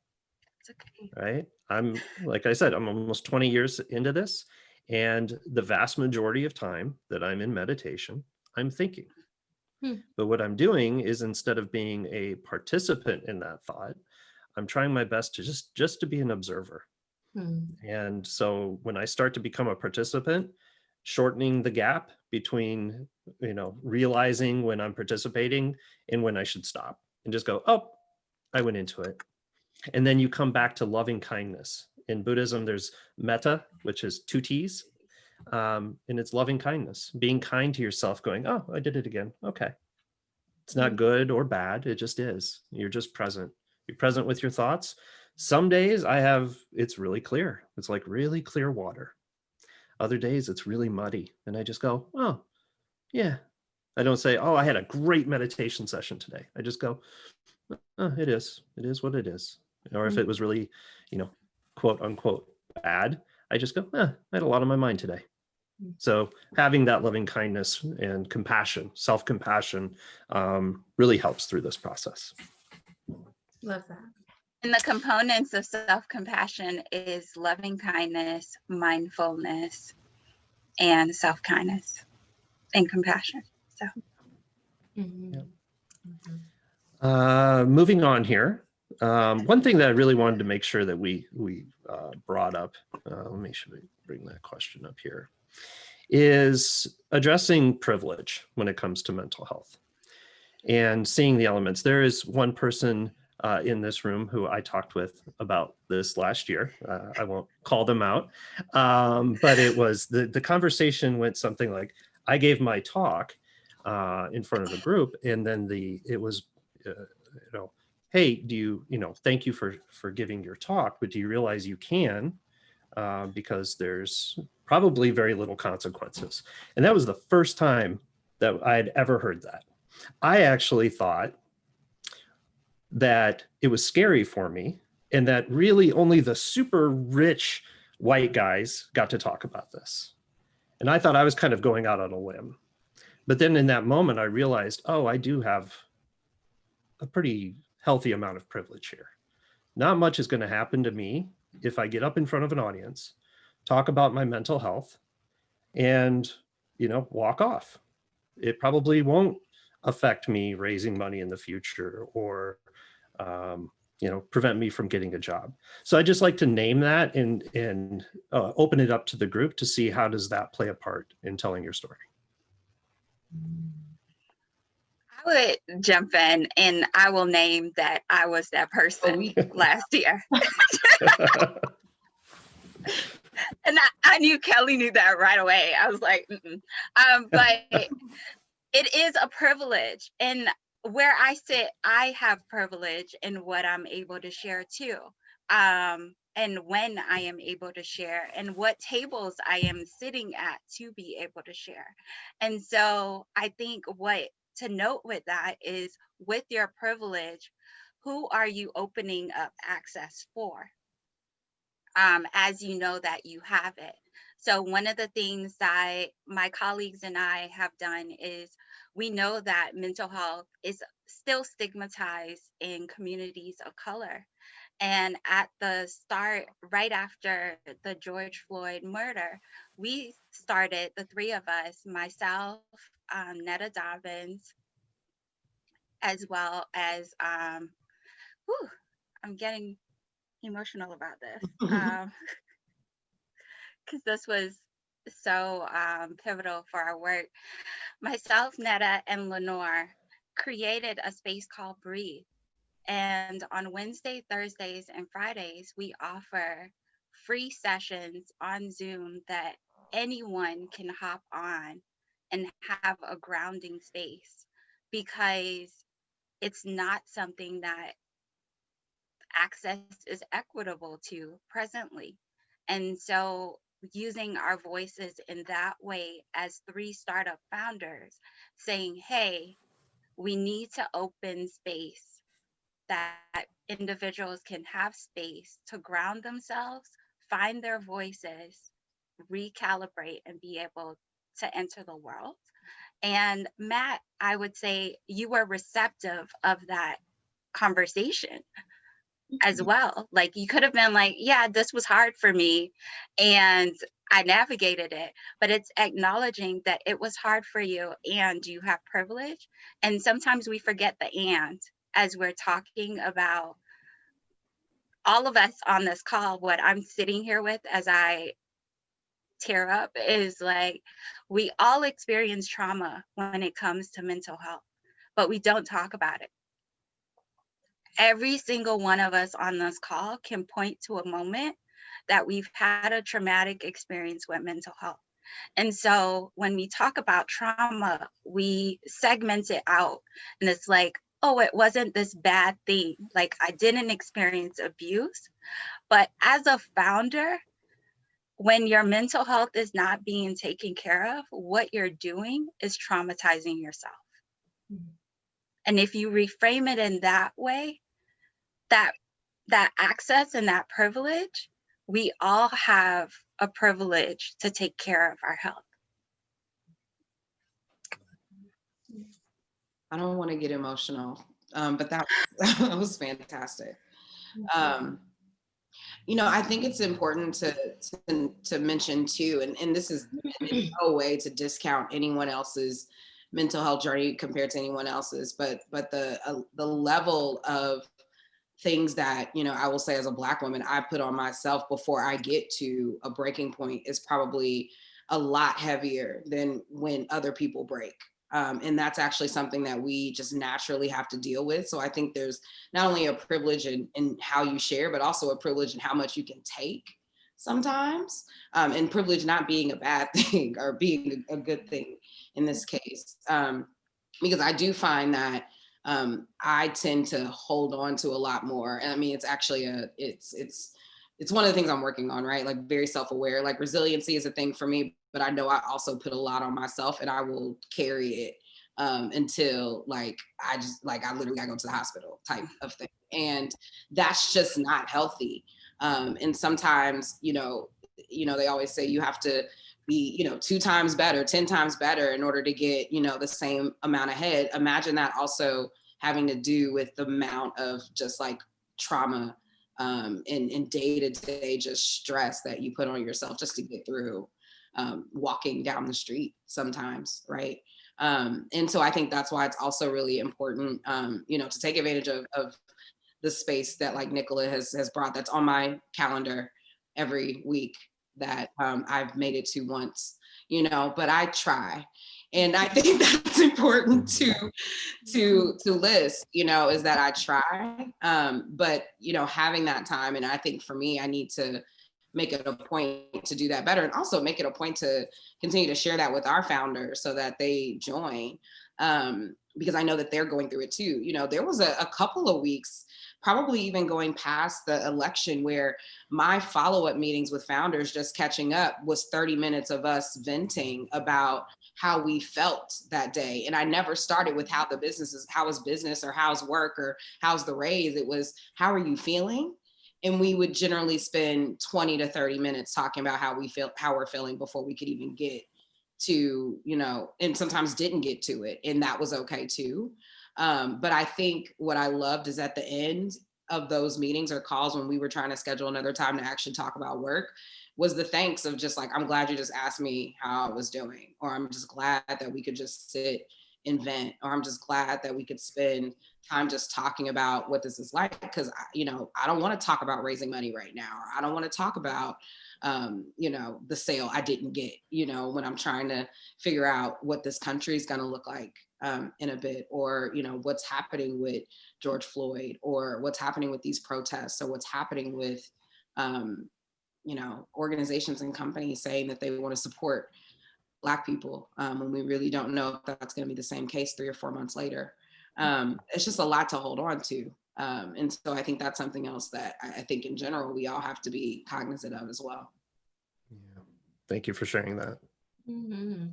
It's okay. Right? I'm, like I said, I'm almost 20 years into this. And the vast majority of time that I'm in meditation, I'm thinking. But what I'm doing is, instead of being a participant in that thought, I'm trying my best to just to be an observer. And so when I start to become a participant, shortening the gap between, realizing when I'm participating and when I should stop and just go, oh, I went into it. And then you come back to loving kindness. In Buddhism, there's metta, which is 2 T's. And it's loving kindness, being kind to yourself, going, oh, I did it again. Okay. It's not good or bad. It just is. You're just present. You're present with your thoughts. Some days it's really clear. It's like really clear water. Other days it's really muddy. And I just go, oh, yeah. I don't say, oh, I had a great meditation session today. I just go, oh, it is what it is. Or if it was really, quote unquote bad, I just go, I had a lot on my mind today. So having that loving kindness and compassion, self-compassion, really helps through this process. Love that. And the components of self-compassion is loving kindness, mindfulness, and self-kindness and compassion. So Moving on here. One thing that I really wanted to make sure that we brought up, let me bring that question up here, is addressing privilege when it comes to mental health and seeing the elements. There is one person in this room who I talked with about this last year. I won't call them out, but it was the conversation went something like, I gave my talk in front of a group, and then it was, hey, thank you for giving your talk, but do you realize you can, because there's probably very little consequences. And that was the first time that I had ever heard that. I actually thought that it was scary for me, and that really only the super rich white guys got to talk about this. And I thought I was kind of going out on a limb. But then in that moment, I realized, oh, I do have a pretty healthy amount of privilege here. Not much is going to happen to me if I get up in front of an audience, talk about my mental health, and, walk off. It probably won't affect me raising money in the future or, prevent me from getting a job. So I just like to name that and open it up to the group to see how does that play a part in telling your story. I would jump in, and I will name that I was that person last year. And I knew Kelly knew that right away. I was like, but it is a privilege. And where I sit, I have privilege in what I'm able to share too. And when I am able to share, and what tables I am sitting at to be able to share. And so I think what to note with that is, with your privilege, who are you opening up access for? As you know that you have it. So one of the things that my colleagues and I have done is, we know that mental health is still stigmatized in communities of color. And at the start, right after the George Floyd murder, we started, the three of us, myself, Netta Dobbins, as well as, whew, I'm getting emotional about this. Because this was so pivotal for our work. Myself, Netta, and Lenore created a space called Breathe. And on Wednesday, Thursdays, and Fridays, we offer free sessions on Zoom that anyone can hop on and have a grounding space, because it's not something that access is equitable to presently. And so using our voices in that way as three startup founders, saying, hey, we need to open space that individuals can have space to ground themselves, find their voices, recalibrate, and be able to enter the world. And Matt, I would say you were receptive of that conversation as well. Like, you could have been like, yeah, this was hard for me and I navigated it, but it's acknowledging that it was hard for you and you have privilege. And sometimes we forget the and as we're talking about all of us on this call. What I'm sitting here with as I tear up is like, we all experience trauma when it comes to mental health, but we don't talk about it. Every single one of us on this call can point to a moment that we've had a traumatic experience with mental health. And so when we talk about trauma, we segment it out. And it's like, oh, it wasn't this bad thing. Like, I didn't experience abuse. But as a founder, when your mental health is not being taken care of, what you're doing is traumatizing yourself. Mm-hmm. And if you reframe it in that way, that access and that privilege, we all have a privilege to take care of our health. I don't want to get emotional, but that was fantastic. I think it's important to mention too, and this is in no way to discount anyone else's mental health journey compared to anyone else's, but the level of things that, I will say as a Black woman, I put on myself before I get to a breaking point is probably a lot heavier than when other people break. And that's actually something that we just naturally have to deal with. So I think there's not only a privilege in how you share, but also a privilege in how much you can take sometimes, and privilege not being a bad thing or being a good thing in this case. Because I do find that I tend to hold on to a lot more. And I mean, it's actually it's one of the things I'm working on, right? Like, very self-aware, like resiliency is a thing for me, but I know I also put a lot on myself and I will carry it until I literally gotta go to the hospital type of thing. And that's just not healthy. And sometimes, they always say you have to be, 2 times better, 10 times better in order to get, the same amount ahead. Imagine that also having to do with the amount of just like trauma and day-to-day just stress that you put on yourself just to get through walking down the street sometimes, right? And so I think that's why it's also really important, to take advantage of the space that like Nicola has brought, that's on my calendar every week that I've made it to once, but I try. And I think that's important to list, is that I try, but, having that time. And I think for me, I need to make it a point to do that better, and also make it a point to continue to share that with our founders so that they join, because I know that they're going through it too. There was a couple of weeks, probably even going past the election, where my follow-up meetings with founders just catching up was 30 minutes of us venting about how we felt that day. And I never started with how is business or how's work or how's the raise. It was, how are you feeling? And we would generally spend 20 to 30 minutes talking about how we're feeling before we could even get to, and sometimes didn't get to it. And that was okay too. But I think what I loved is at the end of those meetings or calls, when we were trying to schedule another time to actually talk about work, was the thanks of just like, I'm glad you just asked me how I was doing, or I'm just glad that we could just sit and vent, or I'm just glad that we could spend time just talking about what this is like. Because, I don't want to talk about raising money right now, or I don't want to talk about, the sale I didn't get, when I'm trying to figure out what this country is going to look like in a bit, or, what's happening with George Floyd, or what's happening with these protests, or what's happening with, organizations and companies saying that they want to support Black people when we really don't know if that's going to be the same case 3 or 4 months later. It's just a lot to hold on to. And so I think that's something else that I think in general, we all have to be cognizant of as well. Yeah. Thank you for sharing that. Mhm.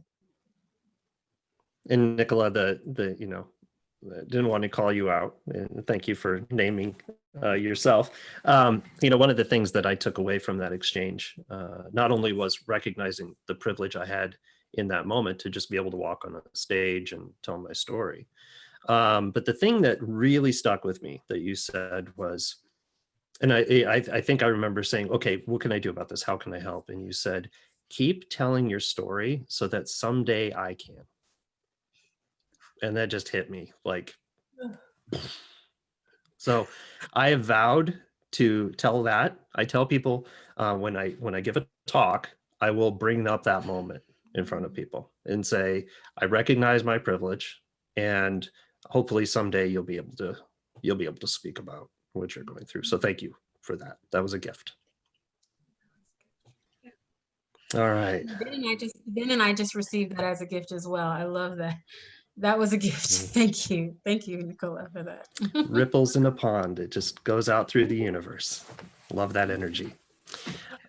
And Nicola, didn't want to call you out, and thank you for naming yourself. One of the things that I took away from that exchange, not only was recognizing the privilege I had in that moment to just be able to walk on a stage and tell my story, but the thing that really stuck with me that you said was, and I think I remember saying, okay, what can I do about this? How can I help? And you said, keep telling your story so that someday I can. And that just hit me like, so I have vowed to tell that. I tell people when I give a talk, I will bring up that moment in front of people and say, I recognize my privilege, and hopefully someday you'll be able to speak about what you're going through. So thank you for that. That was a gift. All right. Ben and I just received that as a gift as well. I love that. That was a gift. Thank you, Nicola, for that. Ripples in a pond. It just goes out through the universe. Love that energy.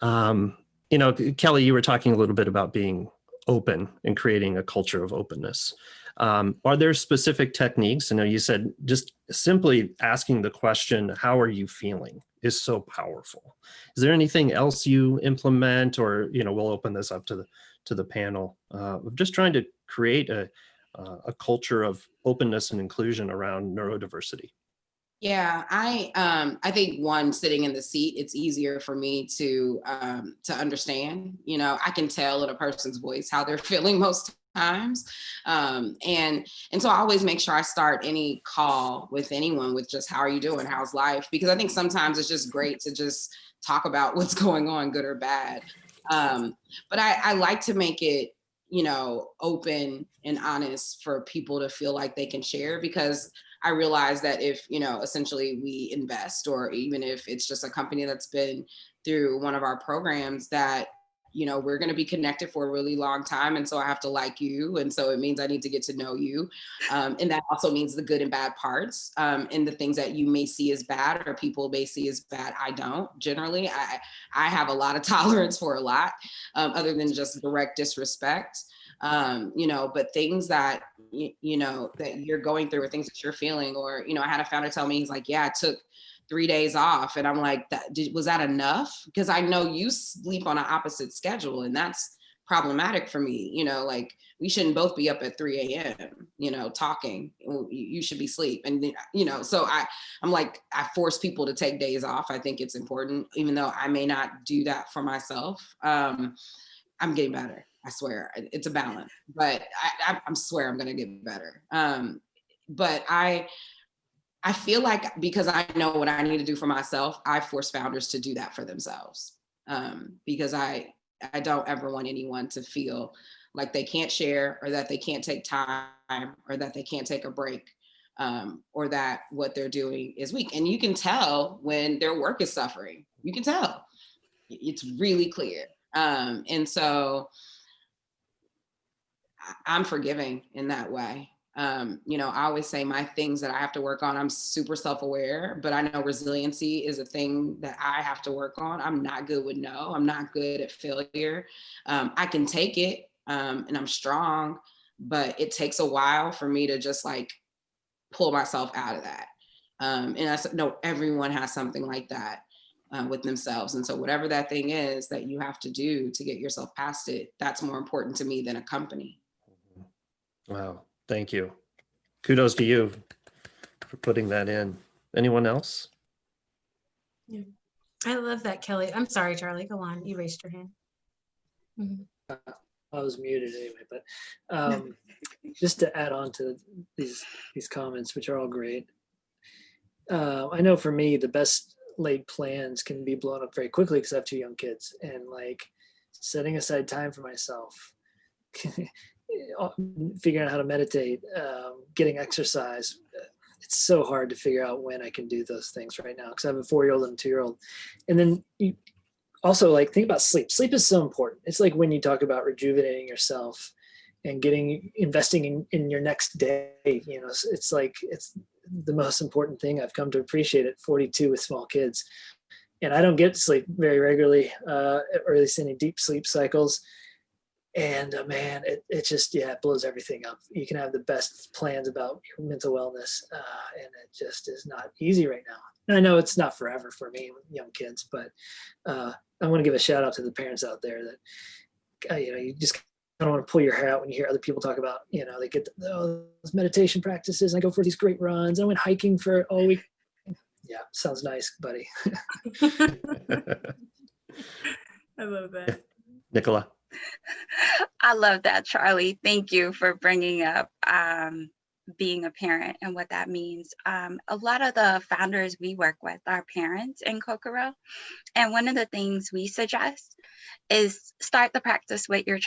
Kelly, you were talking a little bit about being open and creating a culture of openness. Are there specific techniques? I know you said just simply asking the question, how are you feeling, is so powerful. Is there anything else you implement, or, we'll open this up to the panel of just trying to create a culture of openness and inclusion around neurodiversity? Yeah, I think one, sitting in the seat, it's easier for me to understand. I can tell in a person's voice how they're feeling most times, and so I always make sure I start any call with anyone with just, how are you doing? How's life? Because I think sometimes it's just great to just talk about what's going on, good or bad. But I like to make it, open and honest for people to feel like they can share, because I realize that if, essentially we invest, or even if it's just a company that's been through one of our programs, that, we're going to be connected for a really long time. And so I have to like you. And so it means I need to get to know you. And that also means the good and bad parts, and the things that you may see as bad or people may see as bad. I don't generally. I have a lot of tolerance for a lot, other than just direct disrespect. But things that, that you're going through, or things that you're feeling, or, I had a founder tell me, he's like, yeah, I took 3 days off. And I'm like, was that enough? Because I know you sleep on an opposite schedule, and that's problematic for me. Like, we shouldn't both be up at 3 a.m., talking. You should be asleep. And, so I'm like, I force people to take days off. I think it's important, even though I may not do that for myself. I'm getting better. I swear, it's a balance, but I swear I'm going to get better. But I feel like, because I know what I need to do for myself, I force founders to do that for themselves. Because I don't ever want anyone to feel like they can't share, or that they can't take time, or that they can't take a break, or that what they're doing is weak. And you can tell when their work is suffering. You can tell. It's really clear. And so I'm forgiving in that way. I always say my things that I have to work on, I'm super self-aware, but I know resiliency is a thing that I have to work on. I'm not good with no, I'm not good at failure. I can take it, and I'm strong, but it takes a while for me to just like pull myself out of that. And that's, no, everyone has something like that with themselves. And so whatever that thing is that you have to do to get yourself past it, that's more important to me than a company. Wow. Thank you. Kudos to you for putting that in. Anyone else? I love that, Kelly. I'm sorry, Charlie. Go on. You raised your hand. Mhm. I was muted anyway, but just to add on to these comments, which are all great. I know for me, the best laid plans can be blown up very quickly because I have two young kids, and like setting aside time for myself, figuring out how to meditate, getting exercise. It's so hard to figure out when I can do those things right now because I have a 4-year-old and a 2-year-old. And then you also like think about sleep. Sleep is so important. It's like when you talk about rejuvenating yourself and investing in your next day, you know, it's like, it's the most important thing I've come to appreciate at 42 with small kids. And I don't get sleep very regularly, or at least any deep sleep cycles. And man, it just, it blows everything up. You can have the best plans about your mental wellness, and it just is not easy right now. And I know it's not forever for me with young kids, but I want to give a shout out to the parents out there that, you know, you just don't want to pull your hair out when you hear other people talk about, you know, they get those meditation practices and I go for these great runs. I went hiking for all week. Yeah, sounds nice, buddy. I love that. Nicola. I love that, Charlie. Thank you for bringing up being a parent and what that means. A lot of the founders we work with are parents in Kokoro. And one of the things we suggest is start the practice with your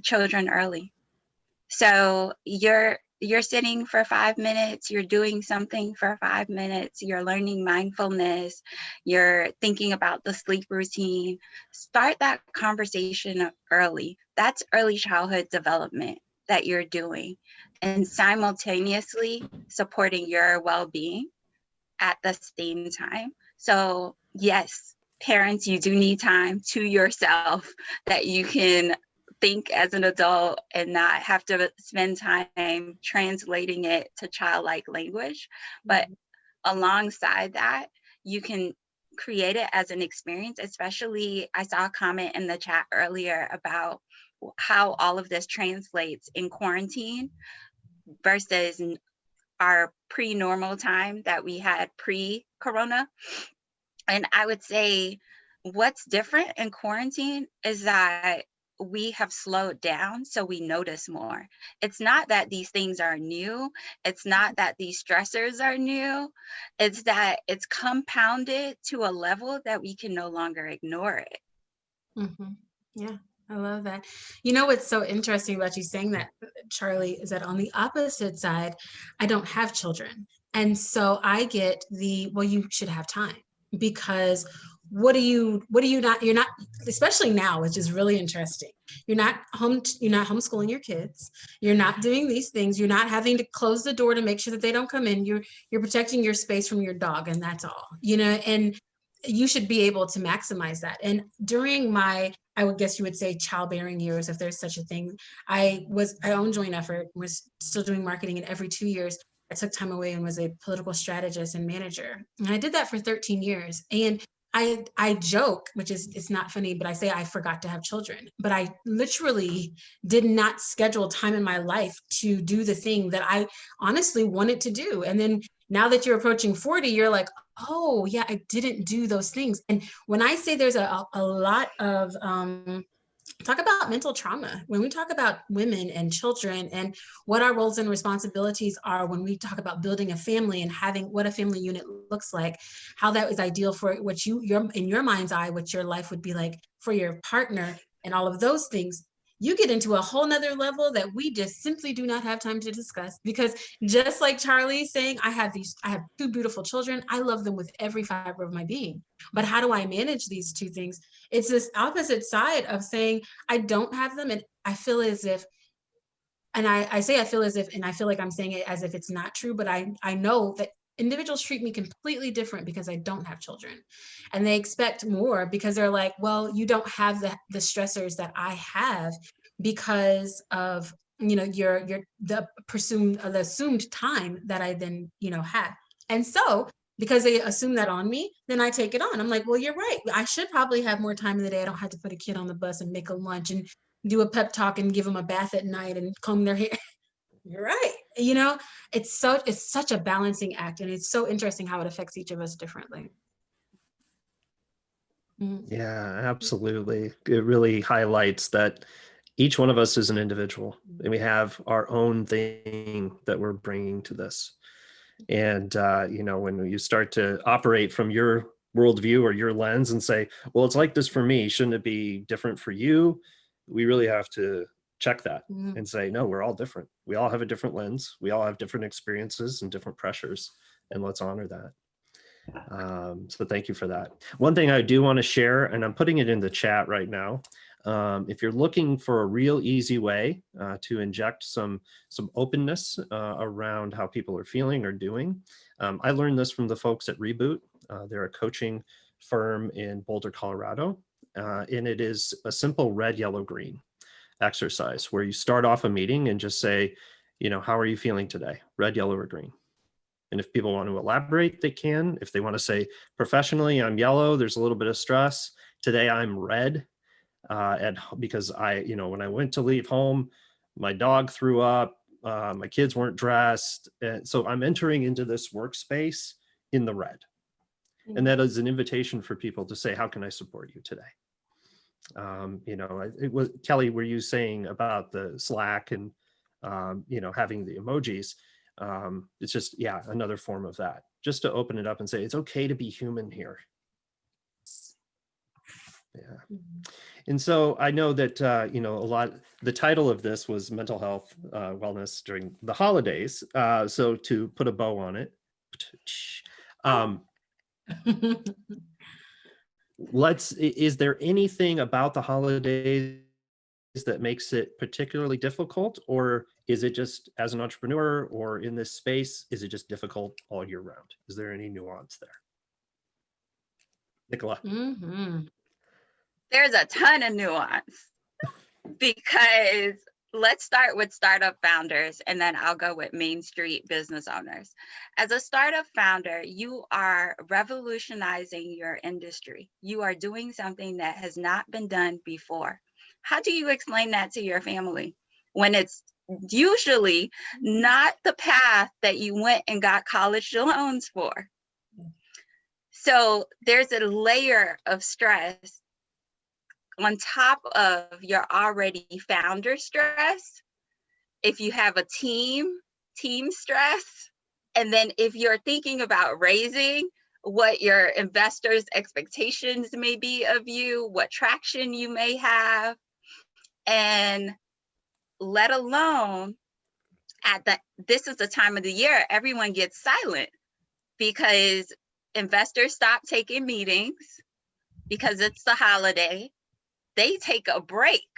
children early. So you're sitting for 5 minutes, you're doing something for 5 minutes, you're learning mindfulness, you're thinking about the sleep routine. Start that conversation early. That's early childhood development that you're doing, and simultaneously supporting your well-being at the same time. So yes, parents, you do need time to yourself that you can think as an adult and not have to spend time translating it to childlike language. But alongside that, you can create it as an experience. Especially, I saw a comment in the chat earlier about how all of this translates in quarantine versus our pre-normal time that we had pre-corona. And I would say what's different in quarantine is that we have slowed down, so we notice more. It's not that these things are new. It's not that these stressors are new. It's that it's compounded to a level that we can no longer ignore it. Mm-hmm. Yeah, I love that. You know what's so interesting about you saying that, Charlie, is that on the opposite side, I don't have children. And so I get well, you should have time, because you're not, especially now, which is really interesting. You're not homeschooling your kids. You're not doing these things. You're not having to close the door to make sure that they don't come in. You're protecting your space from your dog, and that's all, you know, and you should be able to maximize that. And during my, I would guess you would say, childbearing years, if there's such a thing, I owned Joint Effort, was still doing marketing, and every 2 years I took time away and was a political strategist and manager. And I did that for 13 years. And I joke, which is, it's not funny, but I say I forgot to have children, but I literally did not schedule time in my life to do the thing that I honestly wanted to do. And then now that you're approaching 40, you're like, oh yeah, I didn't do those things. And when I say there's a lot of, talk about mental trauma, when we talk about women and children and what our roles and responsibilities are, when we talk about building a family and having what a family unit looks like, how that is ideal for what your in your mind's eye, what your life would be like for your partner, and all of those things, you get into a whole nother level that we just simply do not have time to discuss. Because just like Charlie saying, I have 2 beautiful children. I love them with every fiber of my being. But how do I manage these 2 things? It's this opposite side of saying, I don't have them. And I feel as if, and I say I feel as if, and I feel like I'm saying it as if it's not true, but I know that individuals treat me completely different because I don't have children, and they expect more because they're like, well, you don't have the stressors that I have, because of, the assumed time that I then, had. And so because they assume that on me, then I take it on. I'm like, well, you're right. I should probably have more time in the day. I don't have to put a kid on the bus and make a lunch and do a pep talk and give them a bath at night and comb their hair. You're right. It's such a balancing act, and it's so interesting how it affects each of us differently. Yeah, absolutely. It really highlights that each one of us is an individual and we have our own thing that we're bringing to this. And, when you start to operate from your worldview or your lens and say, well, it's like this for me, shouldn't it be different for you? We really have to check that and say, no, we're all different. We all have a different lens. We all have different experiences and different pressures, and let's honor that. So thank you for that. One thing I do want to share, and I'm putting it in the chat right now. If you're looking for a real easy way to inject some openness around how people are feeling or doing, I learned this from the folks at Reboot. They're a coaching firm in Boulder, Colorado, and it is a simple red, yellow, green exercise where you start off a meeting and just say, how are you feeling today? Red, yellow, or green? And if people want to elaborate, they can. If they want to say, professionally, I'm yellow, there's a little bit of stress. Today I'm red. Because when I went to leave home, my dog threw up, my kids weren't dressed. And so I'm entering into this workspace in the red. And that is an invitation for people to say, how can I support you today? It was Kelly, were you saying about the Slack and, having the emojis? It's just, another form of that, just to open it up and say, it's okay to be human here. Yeah. And so I know that, the title of this was mental health, wellness during the holidays. So to put a bow on it, is there anything about the holidays that makes it particularly difficult, or is it just as an entrepreneur or in this space, is it just difficult all year round? Is there any nuance there? Nicola? There's a ton of nuance because let's start with startup founders and then I'll go with Main Street business owners. As a startup founder, you are revolutionizing your industry. You are doing something that has not been done before. How do you explain that to your family when it's usually not the path that you went and got college loans for? So there's a layer of stress on top of your already founder stress. If you have a team stress, and then if you're thinking about raising, what your investors' expectations may be of you, what traction you may have, and let alone this is the time of the year everyone gets silent because investors stop taking meetings because it's the holiday. They take a break.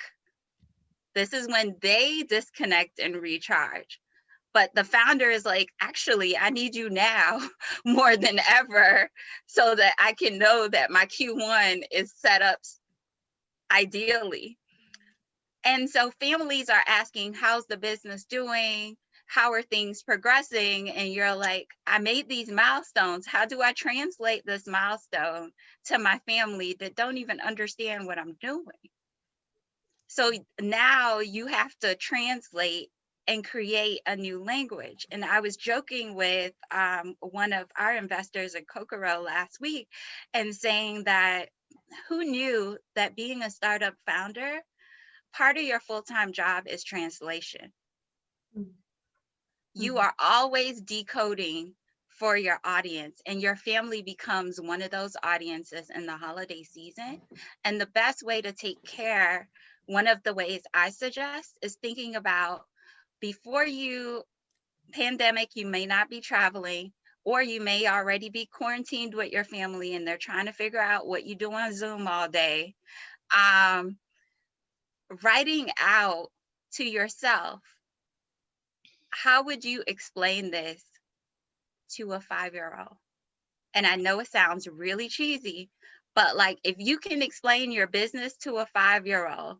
This is when they disconnect and recharge. But the founder is like, actually, I need you now more than ever so that I can know that my Q1 is set up ideally. And so families are asking, how's the business doing? How are things progressing? And you're like, I made these milestones. How do I translate this milestone to my family that don't even understand what I'm doing? So now you have to translate and create a new language. And I was joking with one of our investors at Kokoro last week and saying that who knew that being a startup founder, part of your full-time job is translation. You are always decoding for your audience, and your family becomes one of those audiences in the holiday season. And the best way to take care, one of the ways I suggest, is thinking about before pandemic, you may not be traveling, or you may already be quarantined with your family and they're trying to figure out what you do on Zoom all day. Writing out to yourself, how would you explain this to a 5-year-old? And I know it sounds really cheesy, but like if you can explain your business to a 5-year-old,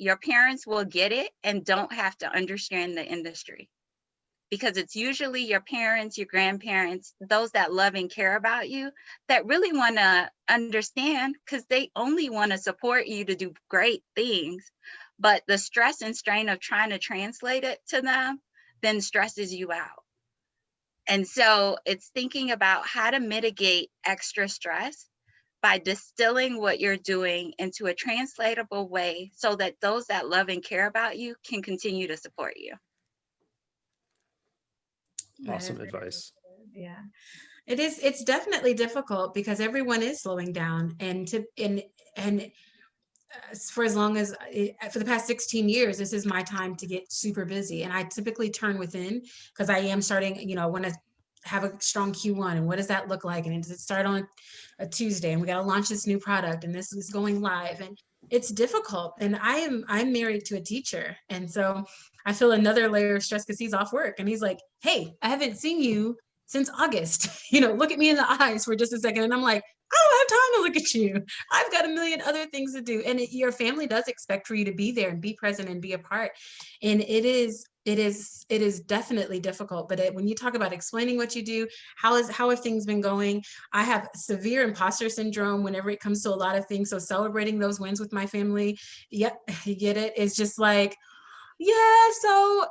your parents will get it and don't have to understand the industry, because it's usually your parents, your grandparents, those that love and care about you that really want to understand, because they only want to support you to do great things. But the stress and strain of trying to translate it to them then stresses you out. And so it's thinking about how to mitigate extra stress by distilling what you're doing into a translatable way so that those that love and care about you can continue to support you. Awesome advice. Yeah, it is. It's definitely difficult because everyone is slowing down, and for as long as for the past 16 years, this is my time to get super busy. And I typically turn within because I am starting, I want to have a strong Q1. And what does that look like? And does it start on a Tuesday? And we got to launch this new product and this is going live. And it's difficult. And I'm married to a teacher. And so I feel another layer of stress because he's off work and he's like, hey, I haven't seen you since August. Look at me in the eyes for just a second. And I'm like, I don't have time to look at you. I've got a million other things to do. And your family does expect for you to be there and be present and be a part. And it is definitely difficult. But when you talk about explaining what you do, how have things been going? I have severe imposter syndrome whenever it comes to a lot of things. So celebrating those wins with my family, yep, you get it. It's just like, yeah, so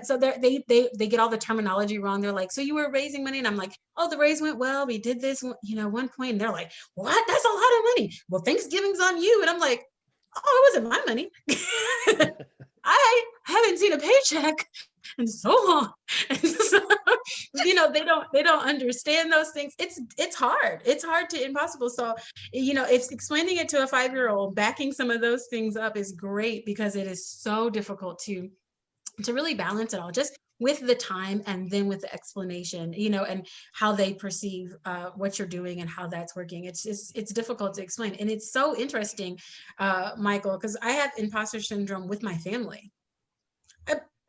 so they get all the terminology wrong. They're like, so you were raising money, and I'm like, oh, the raise went well. We did this, one point, and they're like, what? That's a lot of money. Well, Thanksgiving's on you, and I'm like, oh, it wasn't my money. I haven't seen a paycheck in so long. And so, they don't understand those things. It's hard. It's hard to impossible. So, if explaining it to a 5-year-old, backing some of those things up is great because it is so difficult to really balance it all, just with the time and then with the explanation, and how they perceive what you're doing and how that's working. It's difficult to explain. And it's so interesting, Michael, because I have imposter syndrome with my family.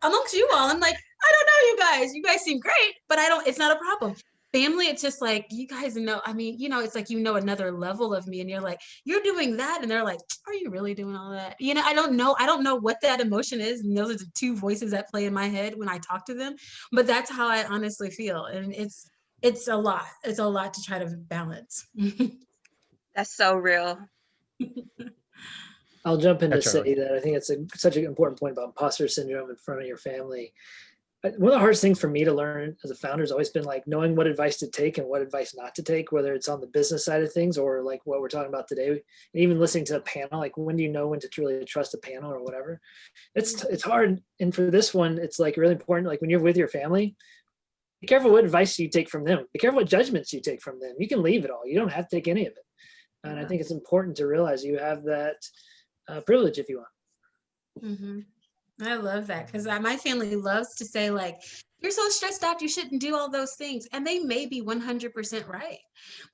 Amongst you all, I'm like, I don't know you guys seem great, but it's not a problem. Family, it's just like, you guys know, it's like, another level of me and you're like, you're doing that. And they're like, are you really doing all that? I don't know what that emotion is. And those are the two voices that play in my head when I talk to them, but that's how I honestly feel. And it's a lot. It's a lot to try to balance. That's so real. I'll jump in Yeah, to say Charlie. that I think it's such an important point about imposter syndrome in front of your family. One of the hardest things for me to learn as a founder has always been like knowing what advice to take and what advice not to take, whether it's on the business side of things or like what we're talking about today. And even listening to a panel, like when do you know when to truly trust a panel or whatever? It's hard. And for this one, it's like really important. Like when you're with your family, be careful what advice you take from them. Be careful what judgments you take from them. You can leave it all. You don't have to take any of it. And I think it's important to realize you have that privilege if you want. Mm-hmm. I love that because my family loves to say like, you're so stressed out, you shouldn't do all those things. And they may be 100% right.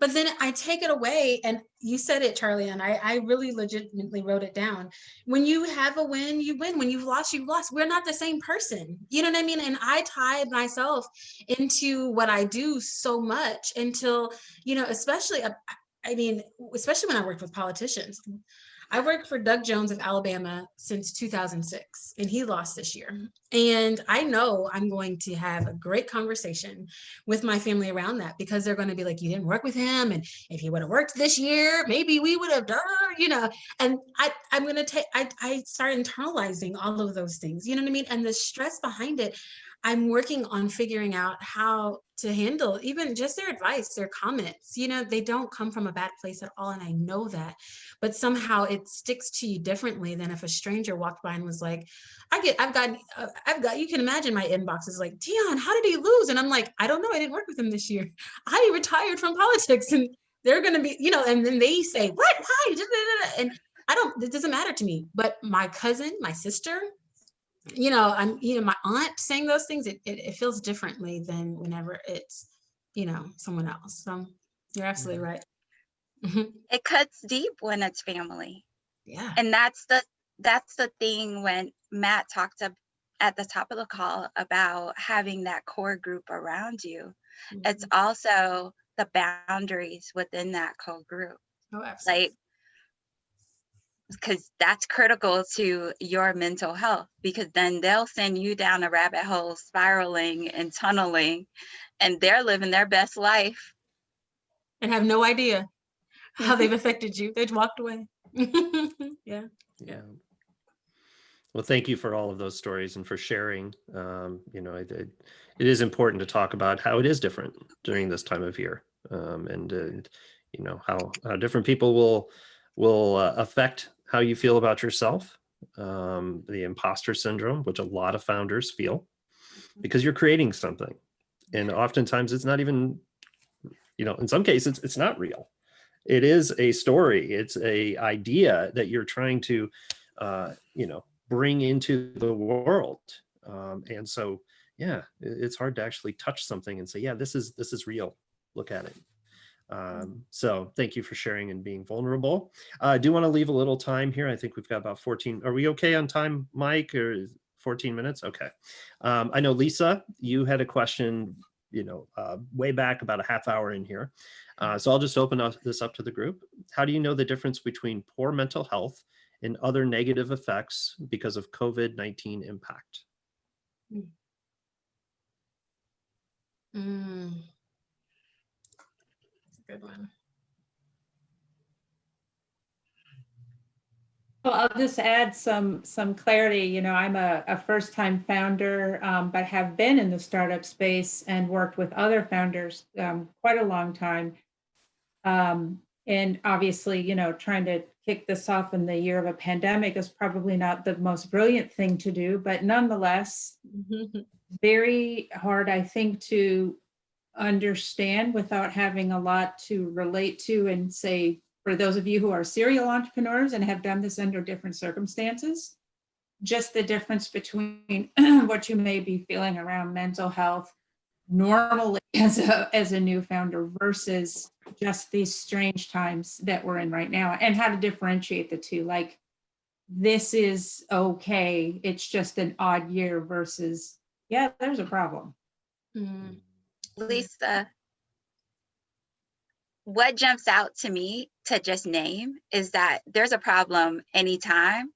But then I take it away and you said it, Charlie, and I really legitimately wrote it down. When you have a win, you win. When you've lost, you've lost. We're not the same person. You know what I mean? And I tied myself into what I do so much until, especially when I worked with politicians. I worked for Doug Jones of Alabama since 2006, and he lost this year. And I know I'm going to have a great conversation with my family around that because they're going to be like, you didn't work with him. And if he would have worked this year, maybe we would have done, and I'm going to I start internalizing all of those things, you know what I mean? And the stress behind it, I'm working on figuring out how to handle even just their advice, their comments. They don't come from a bad place at all. And I know that, but somehow it sticks to you differently than if a stranger walked by and was like, I've got, you can imagine my inbox is like, Dion, how did he lose? And I'm like, I don't know. I didn't work with him this year. I retired from politics. And they're going to be, and then they say, what, why? And it doesn't matter to me, but my cousin, my sister, my aunt saying those things, it feels differently than whenever it's, someone else. So you're absolutely right. It cuts deep when it's family. Yeah. And that's the thing when Matt talked at the top of the call about having that core group around you. Mm-hmm. It's also the boundaries within that core group. Oh, absolutely. Like, because that's critical to your mental health, because then they'll send you down a rabbit hole, spiraling and tunneling, and they're living their best life. And have no idea how they've affected you. They've walked away. Yeah. Yeah. Well, thank you for all of those stories and for sharing. It is important to talk about how it is different during this time of year, and how different people will affect how you feel about yourself. The imposter syndrome, which a lot of founders feel, because you're creating something, and oftentimes it's not even, in some cases it's not real. It is a story. It's a idea that you're trying to, bring into the world. And so, yeah, it's hard to actually touch something and say, yeah, this is real. Look at it. So thank you for sharing and being vulnerable. I do want to leave a little time here. I think we've got about 14. Are we okay on time, Mike, or is 14 minutes? Okay. I know, Lisa, you had a question, way back about a half hour in here. So I'll just open this up to the group. How do you know the difference between poor mental health and other negative effects because of COVID-19 impact? That's a good one. Well, I'll just add some clarity. I'm a first-time founder, but have been in the startup space and worked with other founders quite a long time. And obviously, trying to kick this off in the year of a pandemic is probably not the most brilliant thing to do, but nonetheless, very hard, I think, to understand without having a lot to relate to and say, for those of you who are serial entrepreneurs and have done this under different circumstances, just the difference between what you may be feeling around mental health normally as a new founder versus just these strange times that we're in right now, and how to differentiate the two. Like, this is okay, it's just an odd year versus, yeah, there's a problem. Lisa, what jumps out to me to just name is that there's a problem anytime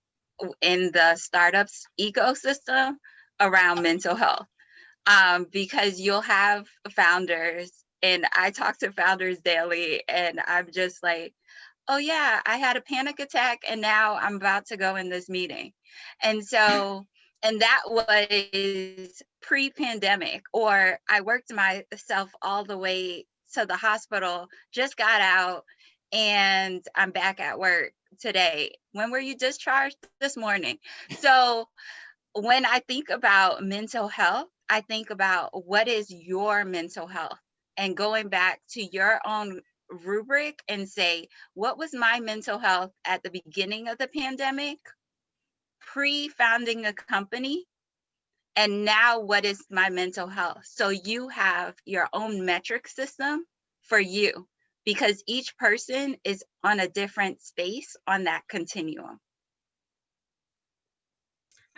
in the startups ecosystem around mental health, because you'll have founders, and I talk to founders daily, and I'm just like, oh yeah, I had a panic attack and now I'm about to go in this meeting. And so, and that was pre-pandemic, or I worked myself all the way to the hospital, just got out, and I'm back at work today. When were you discharged? This morning. So when I think about mental health, I think about what is your mental health, and going back to your own rubric and say, what was my mental health at the beginning of the pandemic, pre-founding a company, and now what is my mental health? So you have your own metric system for you, because each person is on a different space on that continuum.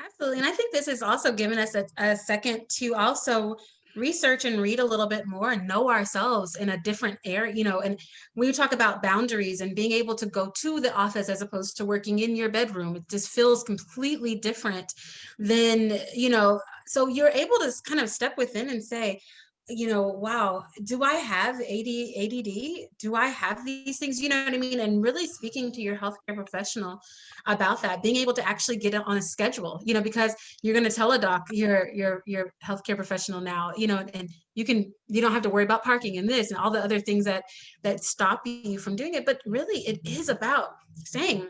Absolutely. And I think this has also given us a second to also research and read a little bit more and know ourselves in a different area, and when you talk about boundaries and being able to go to the office as opposed to working in your bedroom, it just feels completely different than, so you're able to kind of step within and say, wow, do I have ADD? Do I have these things? You know what I mean? And really speaking to your healthcare professional about that, being able to actually get it on a schedule, because you're going to tell a doc, your healthcare professional now, and you don't have to worry about parking and this and all the other things that stop you from doing it. But really, it is about saying,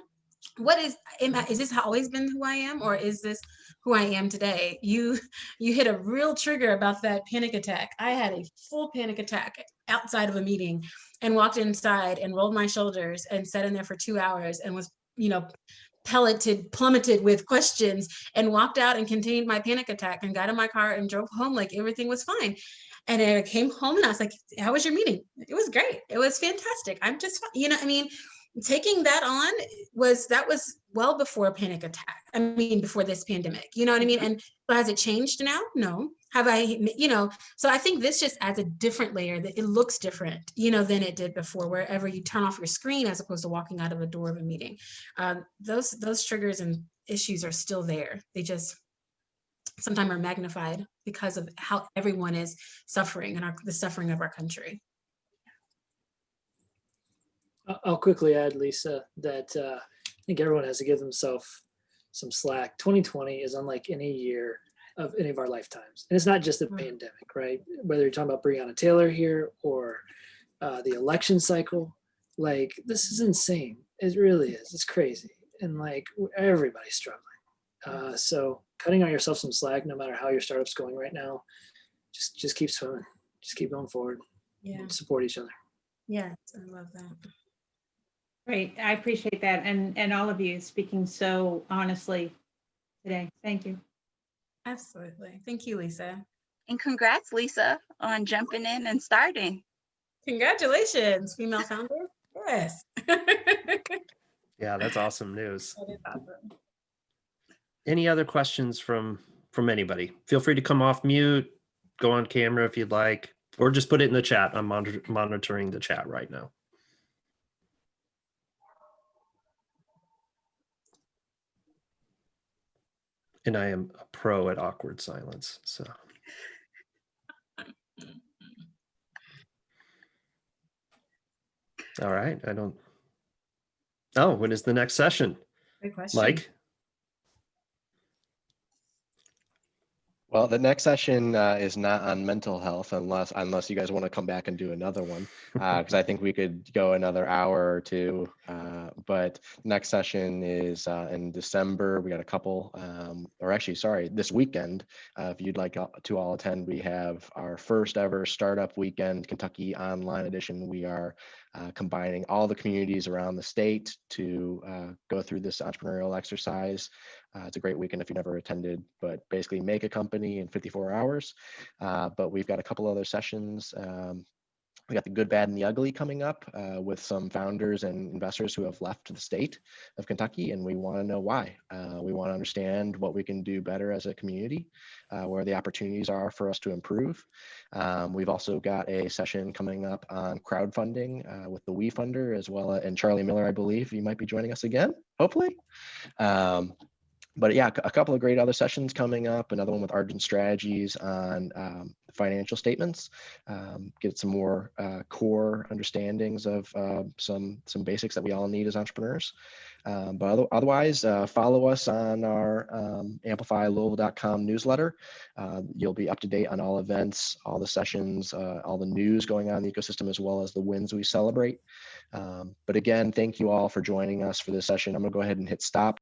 is this always been who I am, or is this who I am today? You hit a real trigger about that panic attack. I had a full panic attack outside of a meeting and walked inside and rolled my shoulders and sat in there for 2 hours and was, plummeted with questions, and walked out and contained my panic attack and got in my car and drove home like everything was fine. And then I came home and I was like, how was your meeting? It was great. It was fantastic. I'm just, taking that on was well before a panic attack. Before this pandemic, And has it changed now? No. Have I, so I think this just adds a different layer that it looks different, than it did before, wherever you turn off your screen as opposed to walking out of a door of a meeting. Those triggers and issues are still there. They just sometimes are magnified because of how everyone is suffering and the suffering of our country. I'll quickly add, Lisa, that I think everyone has to give themselves some slack. 2020 is unlike any year of any of our lifetimes. And it's not just the pandemic, right? Whether you're talking about Breonna Taylor here or the election cycle, like this is insane. It really is. It's crazy. And like everybody's struggling. So cutting out yourself some slack, no matter how your startup's going right now, just keep swimming. Just keep going forward. Yeah. Support each other. Yes, I love that. Great. I appreciate that. And all of you speaking so honestly today. Thank you. Absolutely. Thank you, Lisa. And congrats, Lisa, on jumping in and starting. Congratulations, female founder. Yes. Yeah, that's awesome news. That is awesome. Any other questions from anybody? Feel free to come off mute, go on camera if you'd like, or just put it in the chat. I'm monitoring the chat right now. And I am a pro at awkward silence, so. All right, when is the next session? Good question. Mike? Well, the next session is not on mental health unless you guys want to come back and do another one, because I think we could go another hour or two. But next session is in December. We got a couple, this weekend. If you'd like to all attend, we have our first ever Startup Weekend Kentucky Online Edition. We are combining all the communities around the state to go through this entrepreneurial exercise. It's a great weekend if you never attended, but basically make a company in 54 hours. But we've got a couple other sessions. We got the good, bad, and the ugly coming up with some founders and investors who have left the state of Kentucky, and we want to know why. We want to understand what we can do better as a community, where the opportunities are for us to improve. We've also got a session coming up on crowdfunding with the WeFunder, as well as, and Charlie Miller, I believe you might be joining us again, hopefully. But yeah, a couple of great other sessions coming up. Another one with Argent Strategies on financial statements. Get some more core understandings of some basics that we all need as entrepreneurs. But otherwise, follow us on our amplifylouisville.com newsletter. You'll be up to date on all events, all the sessions, all the news going on in the ecosystem, as well as the wins we celebrate. But again, thank you all for joining us for this session. I'm going to go ahead and hit stop.